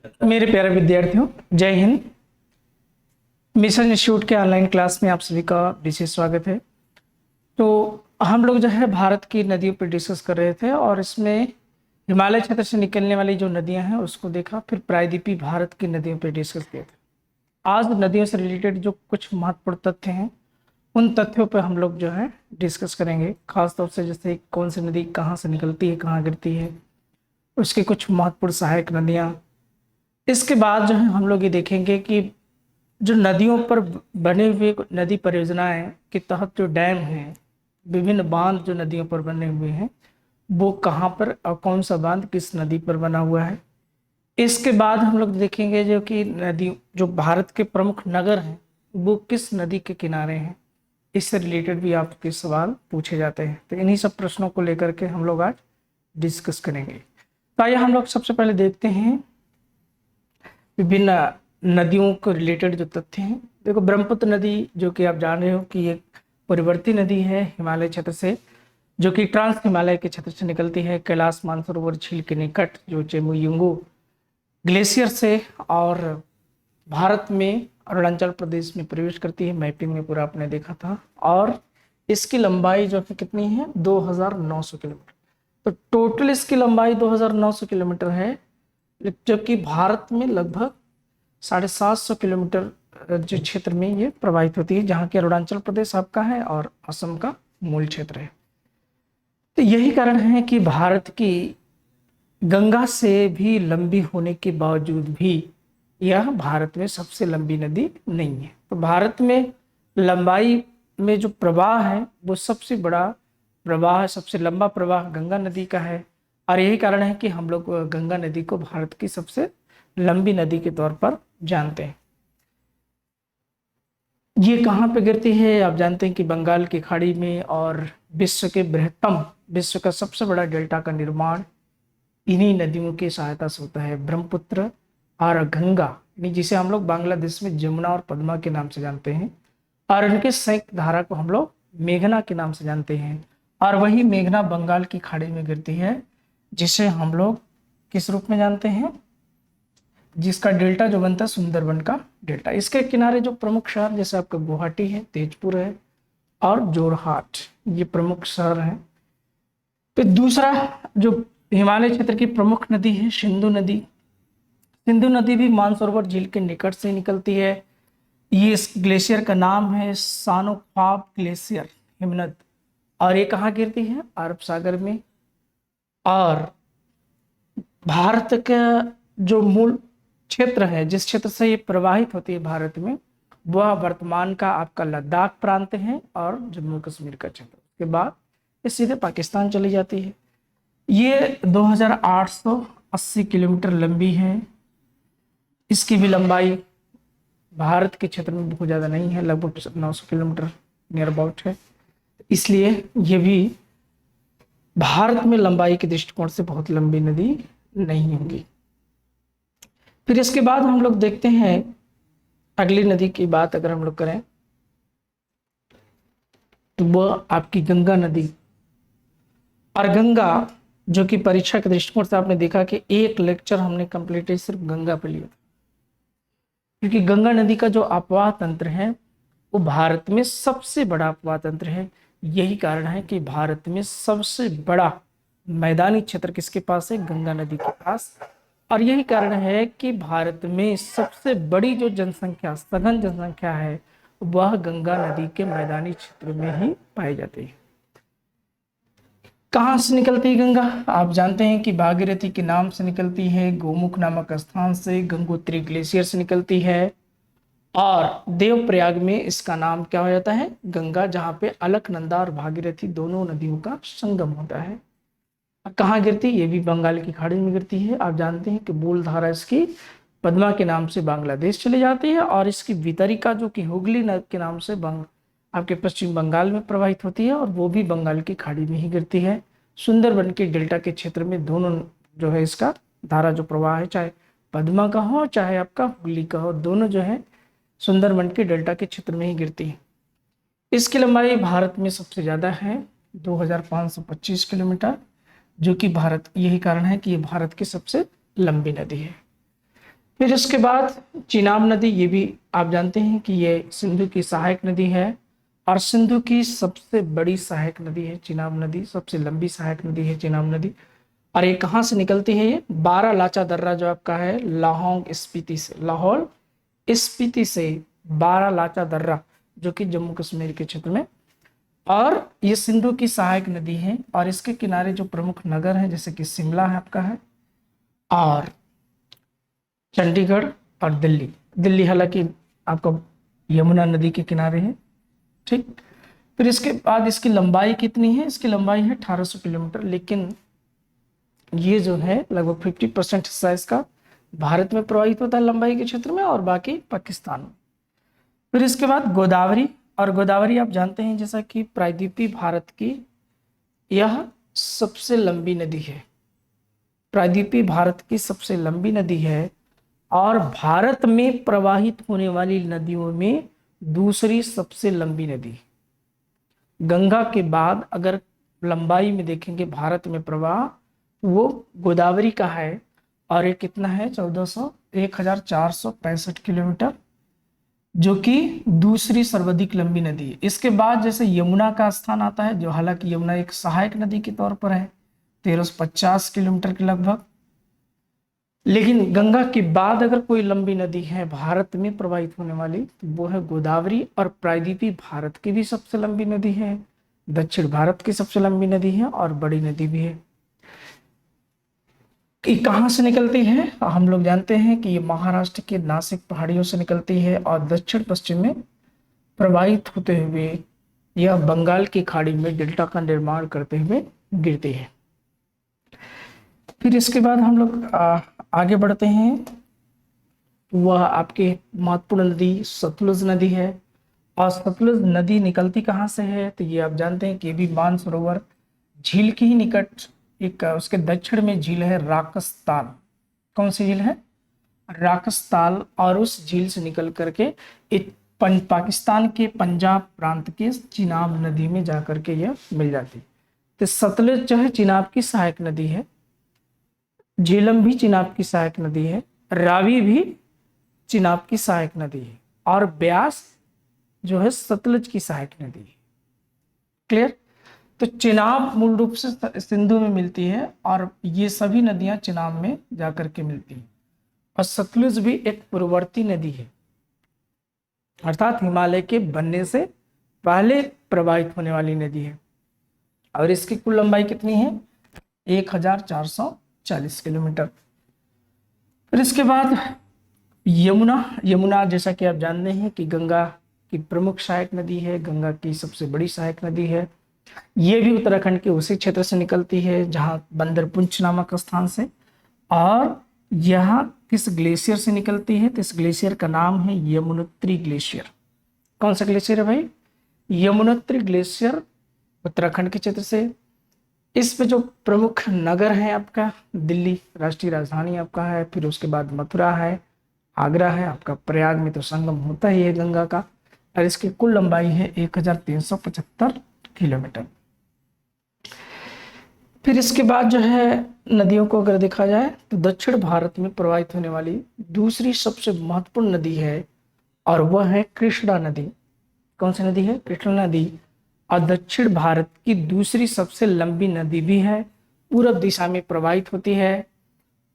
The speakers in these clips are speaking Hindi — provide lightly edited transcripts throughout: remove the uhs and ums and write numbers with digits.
मेरे प्यारे विद्यार्थियों, जय हिंद। मिशन इंस्टीट्यूट के ऑनलाइन क्लास में आप सभी का विशेष स्वागत है। तो हम लोग जो है भारत की नदियों पर डिस्कस कर रहे थे और इसमें हिमालय क्षेत्र से निकलने वाली जो नदियां हैं उसको देखा, फिर प्रायद्वीपीय भारत की नदियों पर डिस्कस किए थे। आज नदियों से रिलेटेड जो कुछ महत्वपूर्ण तथ्य हैं उन तथ्यों पर हम लोग जो है डिस्कस करेंगे। खासतौर से जैसे कौन सी नदी कहाँ से निकलती है, कहाँ गिरती है, उसकी कुछ महत्वपूर्ण सहायक नदियाँ। इसके बाद जो है हम लोग ये देखेंगे कि जो नदियों पर बने हुए नदी परियोजनाएं के तहत जो डैम हैं, विभिन्न बांध जो नदियों पर बने हुए हैं, वो कहाँ पर और कौन सा बांध किस नदी पर बना हुआ है। इसके बाद हम लोग देखेंगे जो कि नदी जो भारत के प्रमुख नगर हैं वो किस नदी के किनारे हैं। इससे रिलेटेड भी आपके सवाल पूछे जाते हैं। तो इन्हीं सब प्रश्नों को लेकर के हम लोग आज डिस्कस करेंगे। तो आइए हम लोग सबसे पहले देखते हैं विभिन्न नदियों को रिलेटेड जो तथ्य हैं। देखो, ब्रह्मपुत्र नदी जो कि आप जान रहे हो कि एक पूर्ववर्ती नदी है हिमालय क्षेत्र से, जो कि ट्रांस हिमालय के क्षेत्र से निकलती है कैलाश मानसरोवर झील के निकट जो चेमुयंगू ग्लेशियर से, और भारत में अरुणाचल प्रदेश में प्रवेश करती है। मैपिंग में पूरा आपने देखा था। और इसकी लंबाई जो कि कितनी है, 2900 किलोमीटर। तो टोटल इसकी लंबाई 2900 किलोमीटर है, जबकि भारत में लगभग 750 किलोमीटर जो क्षेत्र में ये प्रवाहित होती है, जहाँ की अरुणाचल प्रदेश आपका है और असम का मूल क्षेत्र है। तो यही कारण है कि भारत की गंगा से भी लंबी होने के बावजूद भी यह भारत में सबसे लंबी नदी नहीं है। तो भारत में लंबाई में जो प्रवाह है वो सबसे बड़ा प्रवाह, सबसे लंबा प्रवाह गंगा नदी का है। और यही कारण है कि हम लोग गंगा नदी को भारत की सबसे लंबी नदी के तौर पर जानते हैं। ये कहाँ पे गिरती है, आप जानते हैं कि बंगाल की खाड़ी में। और विश्व का सबसे बड़ा डेल्टा का निर्माण इन्हीं नदियों की सहायता से होता है, ब्रह्मपुत्र और गंगा, जिसे हम लोग बांग्लादेश में जमुना और पद्मा के नाम से जानते हैं। और इनके संयुक्त धारा को हम लोग मेघना के नाम से जानते हैं। और वही मेघना बंगाल की खाड़ी में गिरती है, जिसे हम लोग किस रूप में जानते हैं, जिसका डेल्टा जो बनता है सुंदरबन का डेल्टा। इसके किनारे जो प्रमुख शहर जैसे आपका गुवाहाटी है, तेजपुर है और जोरहाट, ये प्रमुख शहर हैं। फिर दूसरा जो हिमालय क्षेत्र की प्रमुख नदी है सिंधु नदी। सिंधु नदी भी मानसरोवर झील के निकट से निकलती है। ये इस ग्लेशियर का नाम है सानोख्वाब ग्लेशियर हिमनद, और ये कहाँ गिरती है, अरब सागर में। और भारत का जो मूल क्षेत्र है, जिस क्षेत्र से ये प्रवाहित होती है भारत में, वह वर्तमान का आपका लद्दाख प्रांत है और जम्मू कश्मीर का क्षेत्र। उसके बाद ये सीधे पाकिस्तान चली जाती है। ये 2880 किलोमीटर लंबी है। इसकी भी लंबाई भारत के क्षेत्र में बहुत ज़्यादा नहीं है, लगभग 900 किलोमीटर नियर अबाउट है। इसलिए ये भी भारत में लंबाई के दृष्टिकोण से बहुत लंबी नदी नहीं होगी। फिर इसके बाद हम लोग देखते हैं अगली नदी की बात अगर हम लोग करें तो वह आपकी गंगा नदी। और गंगा जो कि परीक्षा के दृष्टिकोण से आपने देखा कि एक लेक्चर हमने कंप्लीट सिर्फ गंगा पे लिया था, क्योंकि गंगा नदी का जो अपवाह तंत्र है वो भारत में सबसे बड़ा अपवाह तंत्र है। यही कारण है कि भारत में सबसे बड़ा मैदानी क्षेत्र किसके पास है, गंगा नदी के पास। और यही कारण है कि भारत में सबसे बड़ी जो जनसंख्या, सघन जनसंख्या है, वह गंगा नदी के मैदानी क्षेत्र में ही पाई जाती है। कहाँ से निकलती है गंगा, आप जानते हैं कि भागीरथी के नाम से निकलती है, गोमुख नामक स्थान से, गंगोत्री ग्लेशियर से निकलती है। और देवप्रयाग में इसका नाम क्या हो जाता है, गंगा, जहाँ पे अलकनंदा और भागीरथी दोनों नदियों का संगम होता है। कहाँ गिरती, ये भी बंगाल की खाड़ी में गिरती है। आप जानते हैं कि मूलधारा इसकी पद्मा के नाम से बांग्लादेश चली जाती है, और इसकी वितरिका जो कि हुगली नद के नाम से आपके पश्चिम बंगाल में प्रवाहित होती है, और वो भी बंगाल की खाड़ी में ही गिरती है। सुंदरबन के डेल्टा के क्षेत्र में दोनों जो है इसका धारा जो प्रवाह है, चाहे पद्मा का हो चाहे आपका हुगली का हो, दोनों जो है सुंदरबन के डेल्टा के क्षेत्र में ही गिरती है। इसकी लंबाई भारत में सबसे ज़्यादा है, 2525 किलोमीटर, जो कि यही कारण है कि ये भारत की सबसे लंबी नदी है। फिर इसके बाद चिनाब नदी, ये भी आप जानते हैं कि ये सिंधु की सहायक नदी है और सिंधु की सबसे बड़ी सहायक नदी है चिनाब नदी, सबसे लंबी सहायक नदी है चिनाब नदी। और ये कहाँ से निकलती है? ये बारालाचा दर्रा जो आपका है लाहौल स्पीति से, लाहौल स्पीति से बारालाचा दर्रा जो कि जम्मू कश्मीर के क्षेत्र में, और ये सिंधु की सहायक नदी है। और इसके किनारे जो प्रमुख नगर हैं जैसे कि शिमला है आपका है, और चंडीगढ़ और दिल्ली। दिल्ली हालांकि आपका यमुना नदी के किनारे है, ठीक। फिर इसके बाद इसकी लंबाई कितनी है? इसकी लंबाई है 1800 किलोमीटर, लेकिन ये जो है लगभग 50% हिस्सा इसका भारत में प्रवाहित होता है लंबाई के क्षेत्र में, और बाकी पाकिस्तान में। फिर इसके बाद गोदावरी, और गोदावरी आप जानते हैं जैसा कि प्रायद्वीपीय भारत की यह सबसे लंबी नदी है, प्रायद्वीपीय भारत की सबसे लंबी नदी है और भारत में प्रवाहित होने वाली नदियों में दूसरी सबसे लंबी नदी। गंगा के बाद अगर लंबाई में देखेंगे भारत में प्रवाह, वो गोदावरी का है, और ये कितना है? 1465 किलोमीटर, जो कि दूसरी सर्वाधिक लंबी नदी है। इसके बाद जैसे यमुना का स्थान आता है, जो हालांकि यमुना एक सहायक नदी के तौर पर है 1350 किलोमीटर के लगभग। लेकिन गंगा के बाद अगर कोई लंबी नदी है भारत में प्रवाहित होने वाली, तो वो है गोदावरी, और प्रायद्वीपीय भारत की भी सबसे लंबी नदी है, दक्षिण भारत की सबसे लंबी नदी है और बड़ी नदी भी है। ये कहाँ से निकलती है? हम लोग जानते हैं कि ये महाराष्ट्र के नासिक पहाड़ियों से निकलती है और दक्षिण पश्चिम में प्रवाहित होते हुए यह बंगाल की खाड़ी में डेल्टा का निर्माण करते हुए गिरती है। फिर इसके बाद हम लोग आगे बढ़ते हैं। वह आपके महत्वपूर्ण नदी सतलुज नदी है, और सतलुज नदी निकलती कहाँ से है? तो ये आप जानते हैं कि ये भी मानसरोवर झील के ही निकट एक उसके दक्षिण में झील है राकसताल। कौन सी झील है? राकसताल। और उस झील से निकल करके एक पाकिस्तान के पंजाब प्रांत के चिनाब नदी में जाकर के यह मिल जाती है। तो सतलुज जो है चिनाब की सहायक नदी है, झेलम भी चिनाब की सहायक नदी है, रावी भी चिनाब की सहायक नदी है, और ब्यास जो है सतलुज की सहायक नदी है। क्लियर? तो चिनाब मूल रूप से सिंधु में मिलती है और ये सभी नदियां चिनाब में जाकर के मिलती हैं। और सतलुज भी एक पूर्ववर्ती नदी है, अर्थात हिमालय के बनने से पहले प्रवाहित होने वाली नदी है। और इसकी कुल लंबाई कितनी है? 1440 किलोमीटर। फिर इसके बाद यमुना जैसा कि आप जानते हैं कि गंगा की प्रमुख सहायक नदी है, गंगा की सबसे बड़ी सहायक नदी है। ये भी उत्तराखंड के उसी क्षेत्र से निकलती है जहां बंदरपुंछ नामक स्थान से, और यह किस ग्लेशियर से निकलती है? तो इस ग्लेशियर का नाम है यमुनोत्री ग्लेशियर। कौन सा ग्लेशियर है भाई? यमुनोत्री ग्लेशियर, उत्तराखंड के क्षेत्र से। इस पे जो प्रमुख नगर है आपका दिल्ली राष्ट्रीय राजधानी आपका है, फिर उसके बाद मथुरा है, आगरा है आपका, प्रयाग में तो संगम होता ही है गंगा का, और इसकी कुल लंबाई है 1375 किलोमीटर। फिर इसके बाद जो है नदियों को अगर देखा जाए तो दक्षिण भारत में प्रवाहित होने वाली दूसरी सबसे महत्वपूर्ण नदी है, और वह है कृष्णा नदी। कौन सी नदी है? कृष्णा नदी। और दक्षिण भारत की दूसरी सबसे लंबी नदी भी है, पूरब दिशा में प्रवाहित होती है।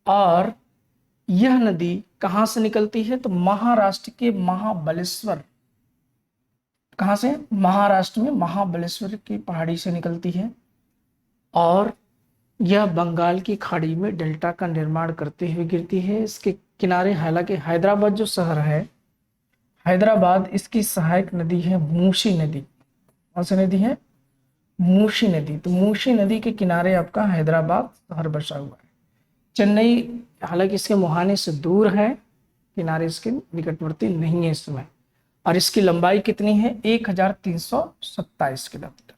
और यह नदी कहाँ से निकलती है? तो महाराष्ट्र के महाबलेश्वर, कहाँ से? महाराष्ट्र में महाबलेश्वर की पहाड़ी से निकलती है, और यह बंगाल की खाड़ी में डेल्टा का निर्माण करते हुए गिरती है। इसके किनारे हालांकि हैदराबाद जो शहर है, हैदराबाद इसकी सहायक नदी है मूसी नदी। कौन सी नदी है? मूसी नदी। तो मूसी नदी के किनारे आपका हैदराबाद शहर बसा हुआ है। चेन्नई हालांकि इसके मुहाने से दूर है, किनारे इसके निकटवर्ती नहीं है इस समय। और इसकी लंबाई कितनी है? 1327 किलोमीटर।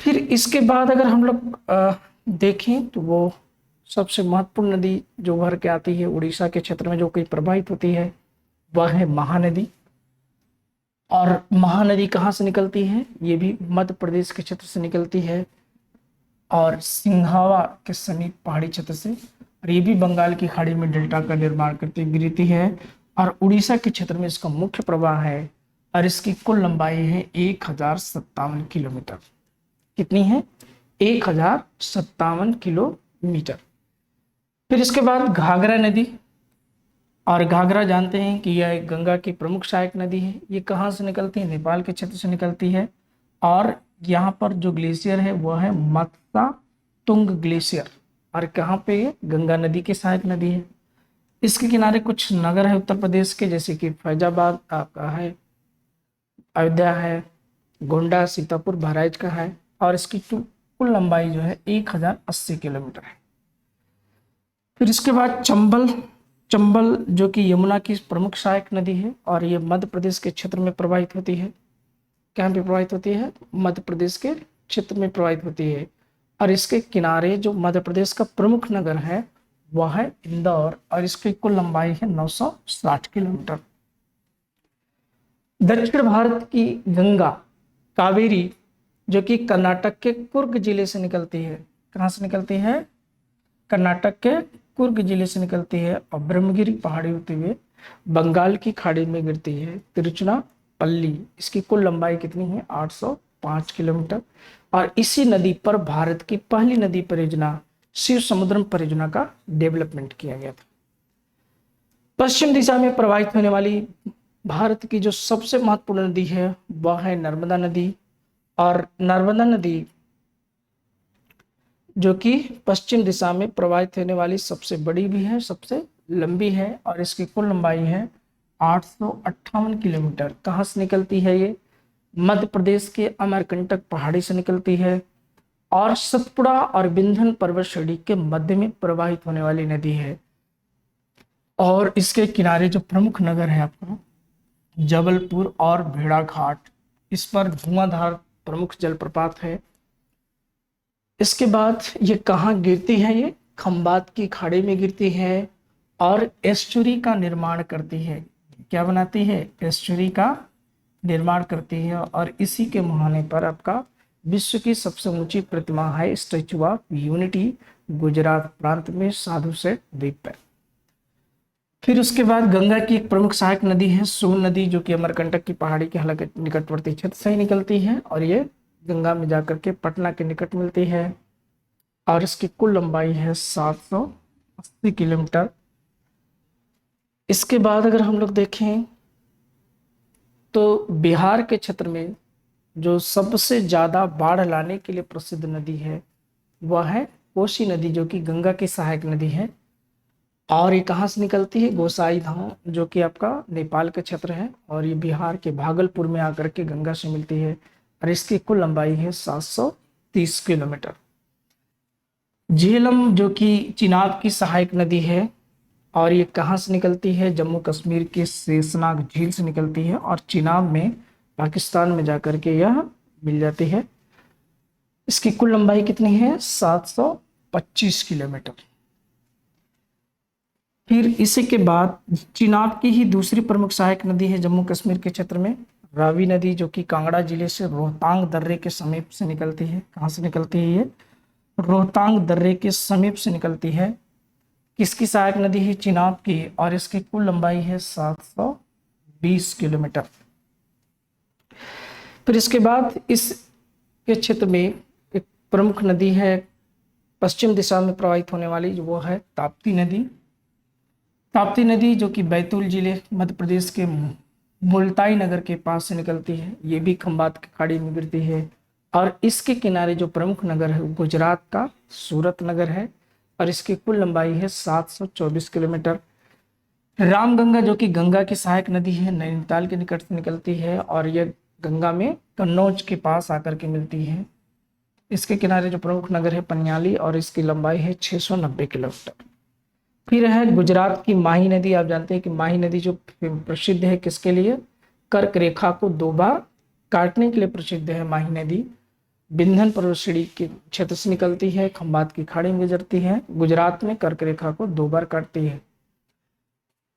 फिर इसके बाद अगर हम लोग देखें तो वो सबसे महत्वपूर्ण नदी जो उभर के आती है उड़ीसा के क्षेत्र में, जो कहीं प्रवाहित होती है, वह है महानदी। और महानदी कहाँ से निकलती है? ये भी मध्य प्रदेश के क्षेत्र से निकलती है, और सिंघावा के समीप पहाड़ी क्षेत्र से। और ये भी बंगाल की खाड़ी में डेल्टा का निर्माण करती गिरती है और उड़ीसा के क्षेत्र में इसका मुख्य प्रवाह है और इसकी कुल लंबाई है 1057 किलोमीटर। कितनी है? 1057 किलोमीटर। फिर इसके बाद घाघरा नदी, और घाघरा जानते हैं कि यह एक गंगा की प्रमुख सहायक नदी है। ये कहाँ से निकलती है? नेपाल के क्षेत्र से निकलती है और यहाँ पर जो ग्लेशियर है वह है मत्सा तुंग ग्लेशियर। और कहाँ पे? ये गंगा नदी की सहायक नदी है। इसके किनारे कुछ नगर है उत्तर प्रदेश के, जैसे कि फैजाबाद आपका है, अयोध्या है, गोंडा, सीतापुर, बहराइच का है। और इसकी कुल लंबाई जो है 1080 किलोमीटर है। फिर इसके बाद चंबल, चंबल जो कि यमुना की प्रमुख सहायक नदी है और ये मध्य प्रदेश के क्षेत्र में प्रवाहित होती है। कहाँ पे प्रवाहित होती है? मध्य प्रदेश के क्षेत्र में प्रवाहित होती है। और इसके किनारे जो मध्य प्रदेश का प्रमुख नगर है वह है इंदौर और इसकी कुल लंबाई है 960 किलोमीटर। दक्षिण भारत की गंगा कावेरी जो कि कर्नाटक के कुर्ग जिले से निकलती है। कहाँ से निकलती है? कर्नाटक के कुर्ग जिले से निकलती है और ब्रह्मगिरी पहाड़ी होते हुए बंगाल की खाड़ी में गिरती है तिरुचनापल्ली। इसकी कुल लंबाई कितनी है? 805 किलोमीटर। और इसी नदी पर भारत की पहली नदी परियोजना शिव समुद्रम परियोजना का डेवलपमेंट किया गया था। पश्चिम दिशा में प्रवाहित होने वाली भारत की जो सबसे महत्वपूर्ण नदी है वह है नर्मदा नदी। और नर्मदा नदी जो कि पश्चिम दिशा में प्रवाहित होने वाली सबसे बड़ी भी है, सबसे लंबी है और इसकी कुल लंबाई है 858 किलोमीटर। कहाँ से निकलती है ये? मध्य प्रदेश के अमरकंटक पहाड़ी से निकलती है और सतपुड़ा और विंध्य पर्वत श्रेणी के मध्य में प्रवाहित होने वाली नदी है। और इसके किनारे जो प्रमुख नगर है आपका जबलपुर और भेड़ाघाट, इस पर धुआंधार प्रमुख जलप्रपात है। इसके बाद ये कहाँ गिरती है? ये खंबात की खाड़ी में गिरती है और एस्चुरी का निर्माण करती है। क्या बनाती है? एस्चुरी का निर्माण करती है। और इसी के मुहाने पर आपका विश्व की सबसे ऊंची प्रतिमा है स्टैचू ऑफ यूनिटी, गुजरात प्रांत में साधु सेट द्वीप पर। फिर उसके बाद गंगा की एक प्रमुख सहायक नदी है सोन नदी जो कि अमरकंटक की पहाड़ी के हालांकि निकटवर्ती क्षेत्र से ही निकलती है और ये गंगा में जाकर के पटना के निकट मिलती है और इसकी कुल लंबाई है 780 किलोमीटर। इसके बाद अगर हम लोग देखें तो बिहार के क्षेत्र में जो सबसे ज्यादा बाढ़ लाने के लिए प्रसिद्ध नदी है वह है कोसी नदी जो कि गंगा की सहायक नदी है। और ये कहाँ से निकलती है? गोसाई धाम जो कि आपका नेपाल का क्षेत्र है और ये बिहार के भागलपुर में आकर के गंगा से मिलती है और इसकी कुल लंबाई है 730 किलोमीटर। झेलम जो कि चिनाब की सहायक नदी है और ये कहाँ से निकलती है? जम्मू कश्मीर के शेषनाग झील से निकलती है और चिनाब में पाकिस्तान में जाकर के यह मिल जाती है। इसकी कुल लंबाई कितनी है? 725 किलोमीटर। फिर इसी के बाद चिनाब की ही दूसरी प्रमुख सहायक नदी है जम्मू कश्मीर के क्षेत्र में रावी नदी जो कि कांगड़ा जिले से रोहतांग दर्रे के समीप से निकलती है। कहाँ से निकलती है ये? रोहतांग दर्रे के समीप से निकलती है। किसकी सहायक नदी है? चिनाब की और इसकी कुल लंबाई है 720 किलोमीटर। फिर इसके बाद इस के क्षेत्र में एक प्रमुख नदी है पश्चिम दिशा में प्रवाहित होने वाली, वो है ताप्ती नदी। ताप्ती नदी जो कि बैतूल जिले मध्य प्रदेश के मुल्ताई नगर के पास से निकलती है। ये भी खंबात की खाड़ी में गिरती है और इसके किनारे जो प्रमुख नगर है वो गुजरात का सूरत नगर है और इसकी कुल लंबाई है 724 किलोमीटर। रामगंगा जो कि गंगा की सहायक नदी है नैनीताल के निकट से निकलती है और यह गंगा में कन्नौज के पास आकर के मिलती है। इसके किनारे जो प्रमुख नगर है पनियाली और इसकी लंबाई है 690 किलोमीटर। फिर है गुजरात की माही नदी। आप जानते हैं कि माही नदी जो प्रसिद्ध है किसके लिए? कर्क रेखा को 2 बार काटने के लिए प्रसिद्ध है माही नदी। विंध्य पर्वत श्रेणी के क्षेत्र से निकलती है, खंबात की खाड़ी में गुजरती है, गुजरात में कर्क रेखा को 2 बार काटती है।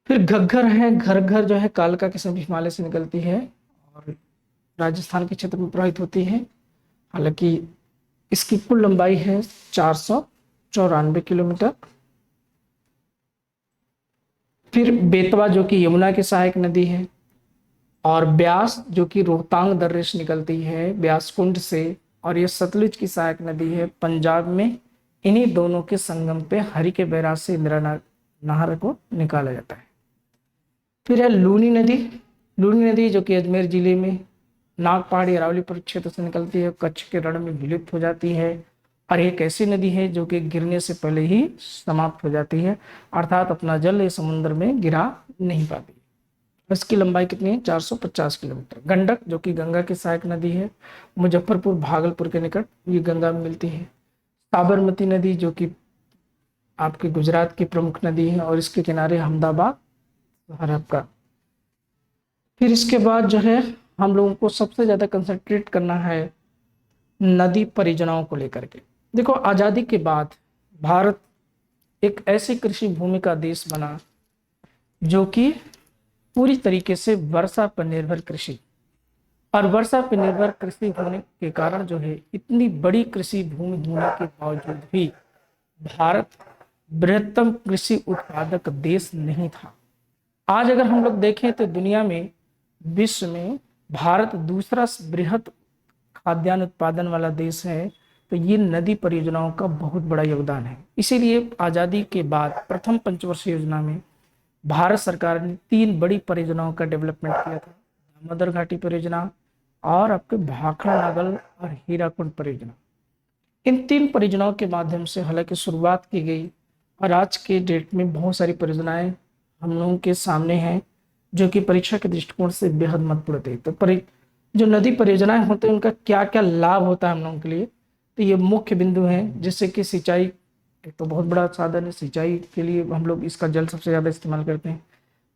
फिर घग्गर है, घग्गर जो है कालका के समीप हिमालय से निकलती है और राजस्थान के क्षेत्र में प्रवाहित होती है। हालांकि इसकी कुल लंबाई है 494 किलोमीटर। फिर बेतवा जो कि यमुना की सहायक नदी है, और ब्यास जो कि रोहतांग दर्रे से निकलती है ब्यास कुंड से, और ये सतलुज की सहायक नदी है पंजाब में। इन्हीं दोनों के संगम पे हरि के बैराज से इंदिरा नहर को निकाला जाता है। फिर है लूनी नदी। लूनी नदी जो कि अजमेर जिले में नागपहाड़ी अरावली परिक्षेत्र से निकलती है, कच्छ के रण में विलुप्त हो जाती है, और एक ऐसी नदी है जो कि गिरने से पहले ही समाप्त हो जाती है, अर्थात अपना जल ये समुद्र में गिरा नहीं पाती। इसकी लंबाई कितनी है? 450 किलोमीटर। गंडक जो कि गंगा की सहायक नदी है, मुजफ्फरपुर भागलपुर के निकट ये गंगा में मिलती है। साबरमती नदी जो कि आपके गुजरात की प्रमुख नदी है, और इसके किनारे अहमदाबाद हड़प्पा। फिर इसके बाद जो है हम लोगों को सबसे ज्यादा कंसंट्रेट करना है नदी परियोजनाओं को लेकर के। देखो, आजादी के बाद भारत एक ऐसी कृषि भूमि का देश बना जो कि पूरी तरीके से वर्षा पर निर्भर कृषि, और वर्षा पर निर्भर कृषि होने के कारण जो है इतनी बड़ी कृषि भूमि होने के बावजूद भी भारत बृहत्तम कृषि उत्पादक देश नहीं था। आज अगर हम लोग देखें तो दुनिया में, विश्व में भारत दूसरा बृहत खाद्यान्न उत्पादन वाला देश है। तो ये नदी परियोजनाओं का बहुत बड़ा योगदान है। इसीलिए आज़ादी के बाद प्रथम पंचवर्षीय योजना में भारत सरकार ने 3 बड़ी परियोजनाओं का डेवलपमेंट किया था। दामोदर घाटी परियोजना, और आपके भाखड़ा नागल और हीराकुंड परियोजना। इन 3 परियोजनाओं के माध्यम से हालांकि शुरुआत की गई, और आज के डेट में बहुत सारी परियोजनाएं हम लोगों के सामने हैं जो कि परीक्षा के दृष्टिकोण से बेहद महत्वपूर्ण थे। तो जो नदी परियोजनाएं होते हैं उनका क्या क्या लाभ होता है हम लोगों के लिए, तो ये मुख्य बिंदु हैं। जैसे कि सिंचाई, एक तो बहुत बड़ा साधन है सिंचाई के लिए, हम लोग इसका जल सबसे ज़्यादा इस्तेमाल करते हैं।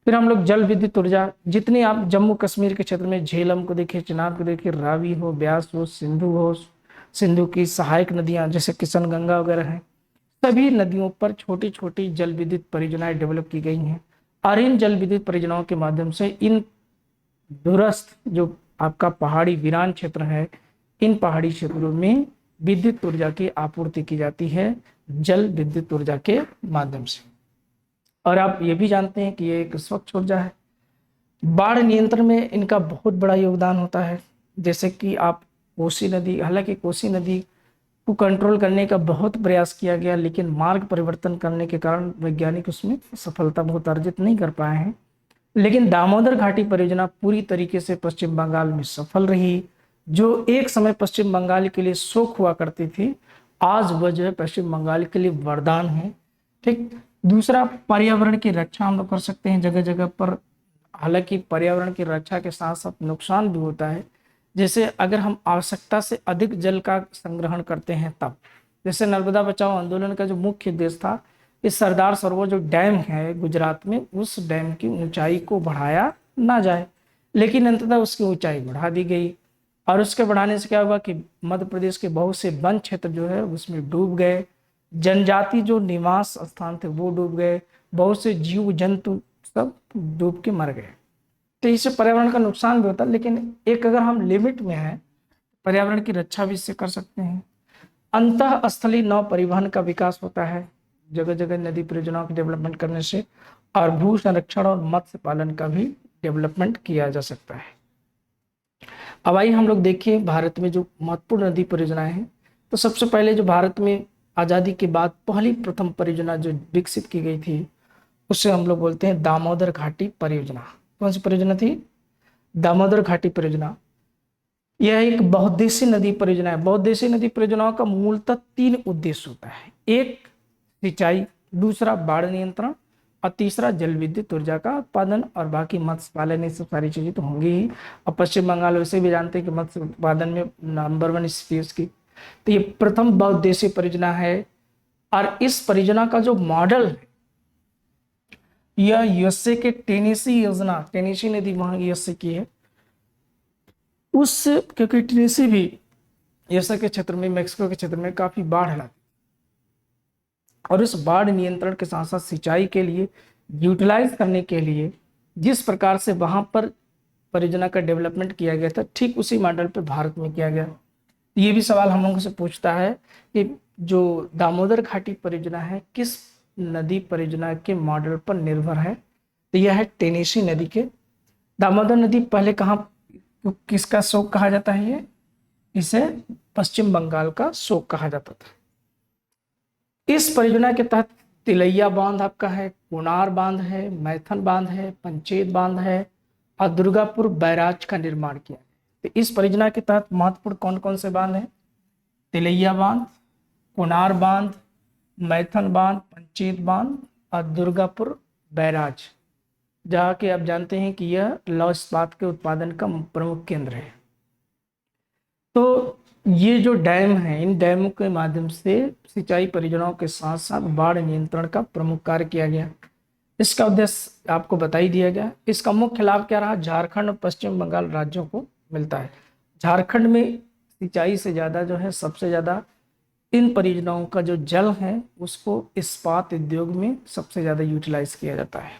फिर हम लोग जल विद्युत ऊर्जा, जितनी आप जम्मू कश्मीर के क्षेत्र में झेलम को देखिए, चिनाब को देखिए, रावी हो, ब्यास हो, सिंधु की सहायक नदियाँ जैसे किशन गंगा वगैरह हैं, सभी नदियों पर छोटी छोटी जल विद्युत परियोजनाएं डेवलप की गई हैं। और इन जल विद्युत परियोजनाओं के माध्यम से इन दूरस्थ जो आपका पहाड़ी वीरान क्षेत्र है, इन पहाड़ी क्षेत्रों में विद्युत ऊर्जा की आपूर्ति की जाती है जल विद्युत ऊर्जा के माध्यम से। और आप ये भी जानते हैं कि ये एक स्वच्छ ऊर्जा है। बाढ़ नियंत्रण में इनका बहुत बड़ा योगदान होता है। जैसे कि आप कोसी नदी, हालांकि कोसी नदी को कंट्रोल करने का बहुत प्रयास किया गया, लेकिन मार्ग परिवर्तन करने के कारण वैज्ञानिक उसमें सफलता बहुत अर्जित नहीं कर पाए हैं। लेकिन दामोदर घाटी परियोजना पूरी तरीके से पश्चिम बंगाल में सफल रही। जो एक समय पश्चिम बंगाल के लिए शोक हुआ करती थी, आज वह जो है पश्चिम बंगाल के लिए वरदान है। ठीक। दूसरा, पर्यावरण की रक्षा हम लोग कर सकते हैं जगह जगह पर। हालांकि पर्यावरण की रक्षा के साथ साथ नुकसान भी होता है। जैसे अगर हम आवश्यकता से अधिक जल का संग्रहण करते हैं तब, जैसे नर्मदा बचाओ आंदोलन का जो मुख्य उद्देश्य था, इस सरदार सरोवर जो डैम है गुजरात में, उस डैम की ऊंचाई को बढ़ाया ना जाए, लेकिन अंततः उसकी ऊंचाई बढ़ा दी गई। और उसके बढ़ाने से क्या हुआ कि मध्य प्रदेश के बहुत से वन क्षेत्र जो है उसमें डूब गए, जनजाति जो निवास स्थान थे वो डूब गए, बहुत से जीव जंतु सब डूब के मर गए। तो इससे पर्यावरण का नुकसान भी होता है, लेकिन एक अगर हम लिमिट में हैं, पर्यावरण की रक्षा भी इससे कर सकते हैं। अंतः स्थलीय नौ परिवहन का विकास होता है जगह जगह नदी परियोजनाओं के डेवलपमेंट करने से, और भू संरक्षण और मत्स्य पालन का भी डेवलपमेंट किया जा सकता है। अब आइए हम लोग देखिए भारत में जो महत्वपूर्ण नदी परियोजनाएं हैं। तो सबसे पहले जो भारत में आज़ादी के बाद पहली प्रथम परियोजना जो विकसित की गई थी, उसे हम लोग बोलते हैं दामोदर घाटी परियोजना। कौन सी परियोजना थी? दामोदर घाटी परियोजना। यह एक बहुउद्देशीय नदी परियोजना है। बहुउद्देशीय नदी परियोजनाओं का मूलतः 3 उद्देश्य होता है। एक, सिंचाई, दूसरा बाढ़ नियंत्रण, और तीसरा जल विद्युत ऊर्जा का उत्पादन, और बाकी मत्स्य पालन, ये सब सारी चीजें तो होंगी ही। और पश्चिम बंगाल वैसे भी जानते हैं कि मत्स्य उत्पादन में नंबर 1 स्थिति है उसकी। तो ये प्रथम बहुउद्देशीय परियोजना है। और इस परियोजना का जो मॉडल है, यह यूएसए के टेनेसी योजना, टेनेसी नदी वहां यूएसए की है, उस क्योंकि टेनेसी भी यूएसए के क्षेत्र में, मैक्सिको के क्षेत्र में काफी बाढ़ लाती, और इस बाढ़ नियंत्रण के साथ साथ सिंचाई के लिए यूटिलाइज करने के लिए जिस प्रकार से वहां पर परियोजना का डेवलपमेंट किया गया था, ठीक उसी मॉडल पर भारत में किया गया। ये भी सवाल हम लोगों से पूछता है कि जो दामोदर घाटी परियोजना है किस नदी परियोजना के मॉडल पर निर्भर है। तो यह है टेनेसी नदी के। दामोदर नदी पहले कहाँ, किसका शोक कहा जाता है? ये इसे पश्चिम बंगाल का शोक कहा जाता था। इस परियोजना के तहत तिलैया बांध आपका है, कोनार बांध है, मैथन बांध है, पंचेत बांध है और दुर्गापुर बैराज का निर्माण किया। तो इस परियोजना के तहत महत्वपूर्ण कौन कौन से बांध हैं? तिलैया बांध, कोनार बांध, मैथन बांध, पंचेत बांध और दुर्गापुर बैराज, जहाँ के आप जानते हैं कि यह लौह इस्पात के उत्पादन का प्रमुख केंद्र है। तो ये जो डैम है, इन डैमों के माध्यम से सिंचाई परियोजनाओं के साथ साथ बाढ़ नियंत्रण का प्रमुख कार्य किया गया। इसका उद्देश्य आपको बता ही दिया गया। इसका मुख्य लाभ क्या रहा? झारखंड और पश्चिम बंगाल राज्यों को मिलता है। झारखंड में सिंचाई से ज़्यादा जो है, सबसे ज़्यादा इन परियोजनाओं का जो जल है उसको इस्पात उद्योग में सबसे ज़्यादा यूटिलाइज किया जाता है।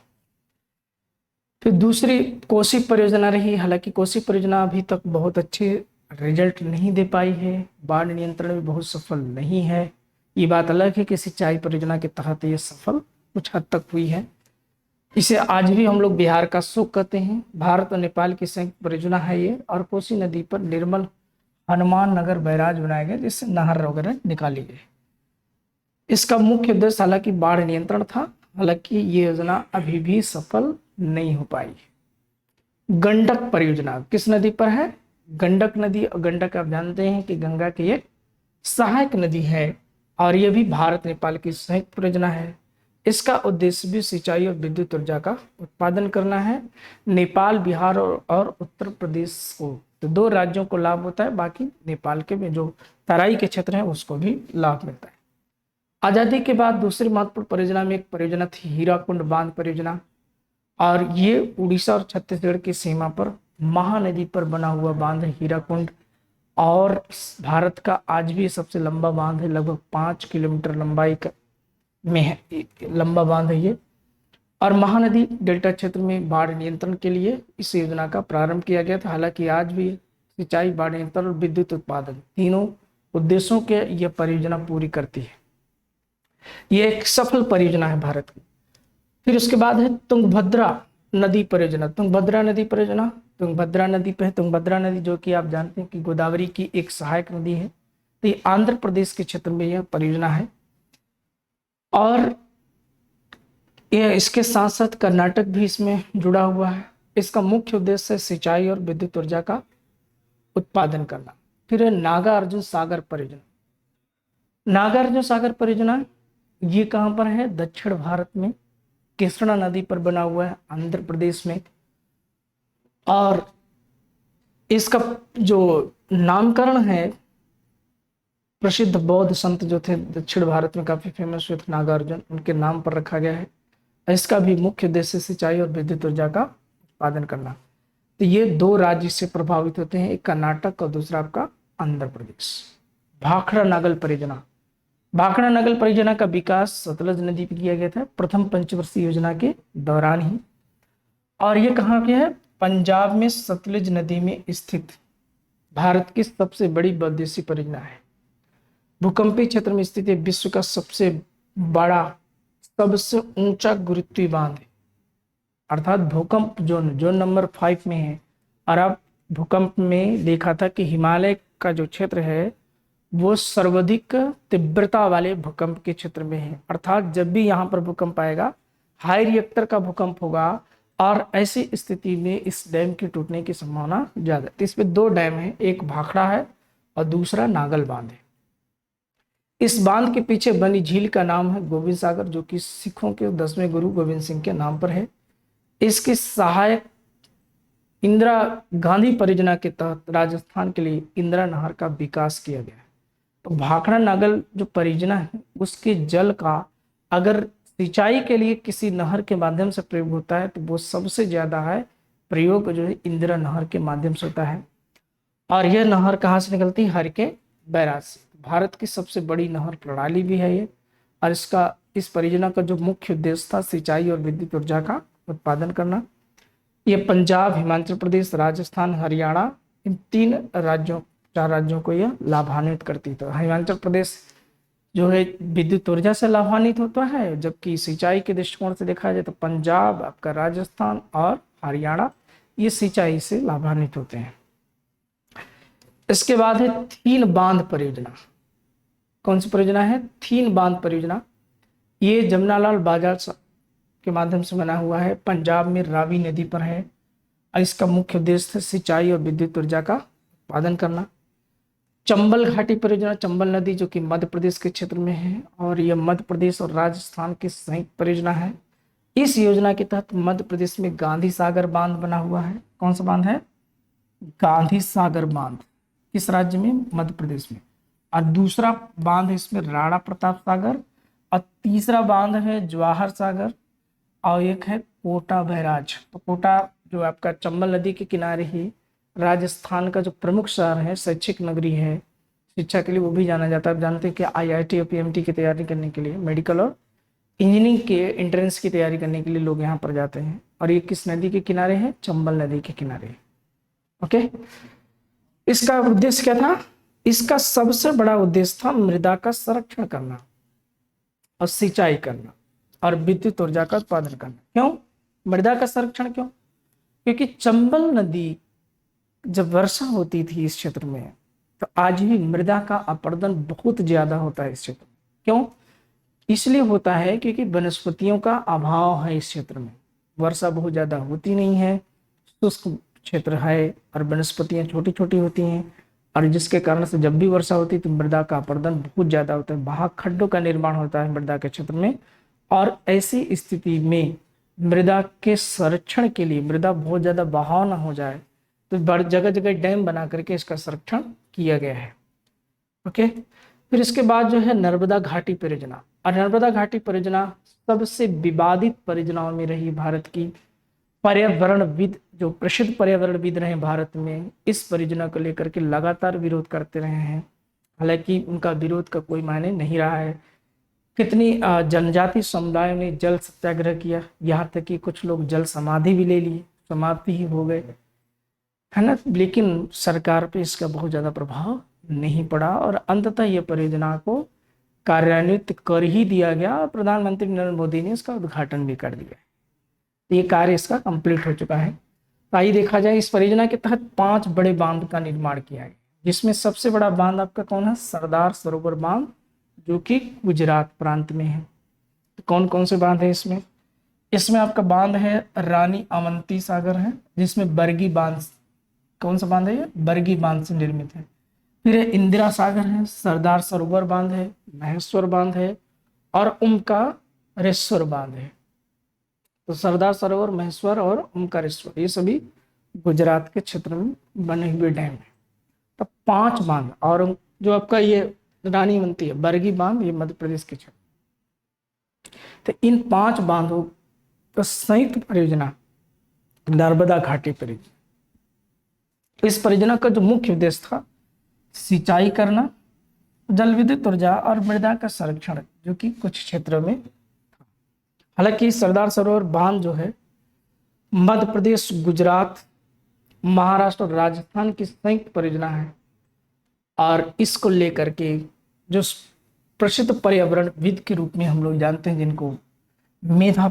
फिर दूसरी कोसी परियोजना रही। हालांकि कोसी परियोजना अभी तक बहुत अच्छे रिजल्ट नहीं दे पाई है, बाढ़ नियंत्रण में बहुत सफल नहीं है। ये बात अलग है कि सिंचाई परियोजना के तहत ये सफल कुछ हद तक हुई है। इसे आज भी हम लोग बिहार का शोक कहते हैं। भारत और नेपाल की संयुक्त परियोजना है ये, और कोसी नदी पर निर्मल हनुमान नगर बैराज बनाए गए जिससे नहर वगैरह निकाली गई। इसका मुख्य उद्देश्य हालांकि बाढ़ नियंत्रण था, हालांकि ये योजना अभी भी सफल नहीं हो पाई। गंडक परियोजना किस नदी पर है? गंडक नदी। और गंडक आप जानते हैं कि गंगा की एक सहायक नदी है और यह भी भारत नेपाल की संयुक्त परियोजना है। इसका उद्देश्य भी सिंचाई और विद्युत ऊर्जा का उत्पादन करना है। नेपाल, बिहार और उत्तर प्रदेश को, तो 2 राज्यों को लाभ होता है, बाकी नेपाल के में जो तराई के क्षेत्र हैं उसको भी लाभ मिलता है। आज़ादी के बाद दूसरी महत्वपूर्ण परियोजना में एक परियोजना थी हीराकुंड बांध परियोजना, और ये उड़ीसा और छत्तीसगढ़ की सीमा पर महानदी पर बना हुआ बांध है हीराकुंड, और भारत का आज भी सबसे लंबा बांध है। लगभग 5 किलोमीटर लंबाई का में है, लंबा बांध है ये। और महानदी डेल्टा क्षेत्र में बाढ़ नियंत्रण के लिए इस योजना का प्रारंभ किया गया था। हालांकि आज भी सिंचाई, बाढ़ नियंत्रण और विद्युत उत्पादन तीनों उद्देश्यों के यह परियोजना पूरी करती है। ये एक सफल परियोजना है भारत की। फिर उसके बाद है तुंगभद्रा नदी परियोजना। तुंगभद्रा नदी परियोजना, तुंगभद्रा नदी पे है। तुंगभद्रा नदी जो कि आप जानते हैं कि गोदावरी की एक सहायक नदी है। तो ये आंध्र प्रदेश के क्षेत्र में यह परियोजना है, और यह इसके साथ साथ कर्नाटक भी इसमें जुड़ा हुआ है। इसका मुख्य उद्देश्य है सिंचाई और विद्युत ऊर्जा का उत्पादन करना। फिर है नागार्जुन सागर परियोजना। नागार्जुन सागर परियोजना ये कहाँ पर है? दक्षिण भारत में कृष्णा नदी पर बना हुआ है, आंध्र प्रदेश में। और इसका जो नामकरण है, प्रसिद्ध बौद्ध संत जो थे दक्षिण भारत में काफी फेमस हुए थे, नागार्जुन, उनके नाम पर रखा गया है। इसका भी मुख्य उद्देश्य सिंचाई और विद्युत ऊर्जा का उत्पादन करना। तो ये 2 राज्य से प्रभावित होते हैं, एक कर्नाटक और दूसरा आपका आंध्र प्रदेश। भाखड़ा नागल परियोजना। भाखड़ा नागल परियोजना का विकास सतलज नदी पर किया गया था प्रथम पंचवर्षीय योजना के दौरान ही, और ये कहाँ के है? पंजाब में सतलज नदी में स्थित भारत की सबसे बड़ी बहुउद्देशीय परियोजना है। भूकंपीय क्षेत्र में स्थित विश्व का सबसे बड़ा, सबसे ऊंचा गुरुत्वीय बांध है, अर्थात भूकंप जोन नंबर 5 में है। और अब भूकंप में देखा था कि हिमालय का जो क्षेत्र है वो सर्वाधिक तीव्रता वाले भूकंप के क्षेत्र में है। अर्थात जब भी यहाँ पर भूकंप आएगा, हाई रिएक्टर का भूकंप होगा, और ऐसी स्थिति में इस डैम के टूटने की संभावना ज्यादा है। इसमें 2 डैम है, एक भाखड़ा है और दूसरा नागल बांध है। इस बांध के पीछे बनी झील का नाम है गोविंद सागर, जो कि सिखों के 10वें गुरु गोविंद सिंह के नाम पर है। इसकी सहायक इंदिरा गांधी परियोजना के तहत राजस्थान के लिए इंदिरा नहर का विकास किया गया है। तो भाखड़ा नागल जो परियोजना है उसके जल का अगर सिंचाई के लिए किसी नहर के माध्यम से प्रयोग होता है तो वो सबसे ज्यादा है प्रयोग जो है इंदिरा नहर के माध्यम से होता है। और यह नहर कहाँ से निकलती है? हर के बैराज से। भारत की सबसे बड़ी नहर प्रणाली भी है ये, और इस परियोजना का जो मुख्य उद्देश्य था सिंचाई और विद्युत ऊर्जा का उत्पादन करना। ये पंजाब, हिमाचल प्रदेश, राजस्थान, हरियाणा, इन 4 राज्यों को यह लाभान्वित करती। तो हिमाचल प्रदेश जो है विद्युत ऊर्जा से लाभान्वित होता है, जबकि सिंचाई के दृष्टिकोण से देखा जाए तो पंजाब, आपका राजस्थान और हरियाणा ये सिंचाई से लाभान्वित होते हैं। इसके बाद है थीन बांध परियोजना। कौन सी परियोजना है? थीन बांध परियोजना। ये जमनालाल बाजार के माध्यम से बना हुआ है, पंजाब में रावी नदी पर है और इसका मुख्य उद्देश्य है सिंचाई और विद्युत ऊर्जा का उत्पादन करना। चंबल घाटी परियोजना, चंबल नदी जो कि मध्य प्रदेश के क्षेत्र में है और यह मध्य प्रदेश और राजस्थान की संयुक्त परियोजना है। इस योजना के तहत मध्य प्रदेश में गांधी सागर बांध बना हुआ है। कौन सा बांध है? गांधी सागर बांध। किस राज्य में? मध्य प्रदेश में। और दूसरा बांध है इसमें राणा प्रताप सागर, और तीसरा बांध है जवाहर सागर, और एक है कोटा बैराज। तो कोटा जो आपका चंबल नदी के किनारे ही राजस्थान का जो प्रमुख शहर है, शैक्षिक नगरी है, शिक्षा के लिए वो भी जाना जाता है। आप जानते हैं कि IIT और PMT की तैयारी करने के लिए, मेडिकल और इंजीनियरिंग के एंट्रेंस की तैयारी करने के लिए लोग यहाँ पर जाते हैं। और ये किस नदी के किनारे है? चंबल नदी के किनारे। ओके, इसका उद्देश्य क्या था? इसका सबसे बड़ा उद्देश्य था मृदा का संरक्षण करना और सिंचाई करना और विद्युत ऊर्जा का उत्पादन करना। क्यों मृदा का संरक्षण? क्यों? क्योंकि चंबल नदी जब वर्षा होती थी इस क्षेत्र में, तो आज भी मृदा का अपरदन बहुत ज्यादा होता है इस क्षेत्र में। क्यों? इसलिए होता है क्योंकि वनस्पतियों का अभाव है इस क्षेत्र में, वर्षा बहुत ज्यादा होती नहीं है, शुष्क क्षेत्र है और वनस्पतियां छोटी छोटी होती हैं, और जिसके कारण से जब भी वर्षा होती है तो मृदा का अपरदन बहुत ज्यादा होता है, वहां खड्डों का निर्माण होता है मृदा के क्षेत्र में। और ऐसी स्थिति में मृदा के संरक्षण के लिए, मृदा बहुत ज्यादा बहाव ना हो जाए, तो बड़ जगह जगह डैम बना करके इसका संरक्षण किया गया है। ओके, फिर इसके बाद जो है नर्मदा घाटी परियोजना। और नर्मदा घाटी परियोजना सबसे विवादित परियोजनाओं में रही भारत की। पर्यावरणविद, जो प्रसिद्ध पर्यावरणविद रहे भारत में, इस परियोजना को लेकर के लगातार विरोध करते रहे हैं। हालांकि उनका विरोध का कोई मायने नहीं रहा है। कितनी जनजाति समुदायों ने जल सत्याग्रह किया, यहाँ तक कि कुछ लोग जल समाधि भी ले लिए, समाप्ति ही हो गए, है ना। लेकिन सरकार पे इसका बहुत ज्यादा प्रभाव नहीं पड़ा और अंततः ये परियोजना को कार्यान्वित कर ही दिया गया और प्रधानमंत्री नरेंद्र मोदी ने इसका उद्घाटन भी कर दिया। ये कार्य इसका कंप्लीट हो चुका है। तो आइए देखा जाए, इस परियोजना के तहत 5 बड़े बांध का निर्माण किया गया, जिसमें सबसे बड़ा बांध आपका कौन है? सरदार सरोवर बांध, जो कि गुजरात प्रांत में है। तो कौन कौन से बांध है इसमें? इसमें आपका बांध है रानी अवंती सागर है, जिसमें बरगी बांध, कौन सा बांध है ये? बरगी बांध से निर्मित है। फिर इंदिरा सागर है, सरदार सरोवर बांध है, महेश्वर बांध है और ओमकारेश्वर बांध है। तो सरदार सरोवर, महेश्वर और ओमकारेश्वर, ये सभी गुजरात के क्षेत्र में बने हुए डैम है। तो 5 बांध, और जो आपका ये रानी अवंती है, बरगी बांध, ये मध्य प्रदेश के क्षेत्र। तो इन 5 बांधों का संयुक्त परियोजना नर्मदा घाटी परियोजना। इस परियोजना का जो मुख्य उद्देश्य था सिंचाई करना, जल विद्युत ऊर्जा और मृदा का संरक्षण, जो कि कुछ क्षेत्रों में था। हालांकि सरदार सरोवर बांध जो है मध्य प्रदेश, गुजरात, महाराष्ट्र और राजस्थान की संयुक्त परियोजना है, और इसको लेकर के जो प्रसिद्ध पर्यावरणविद के रूप में हम लोग जानते हैं, जिनको मेधा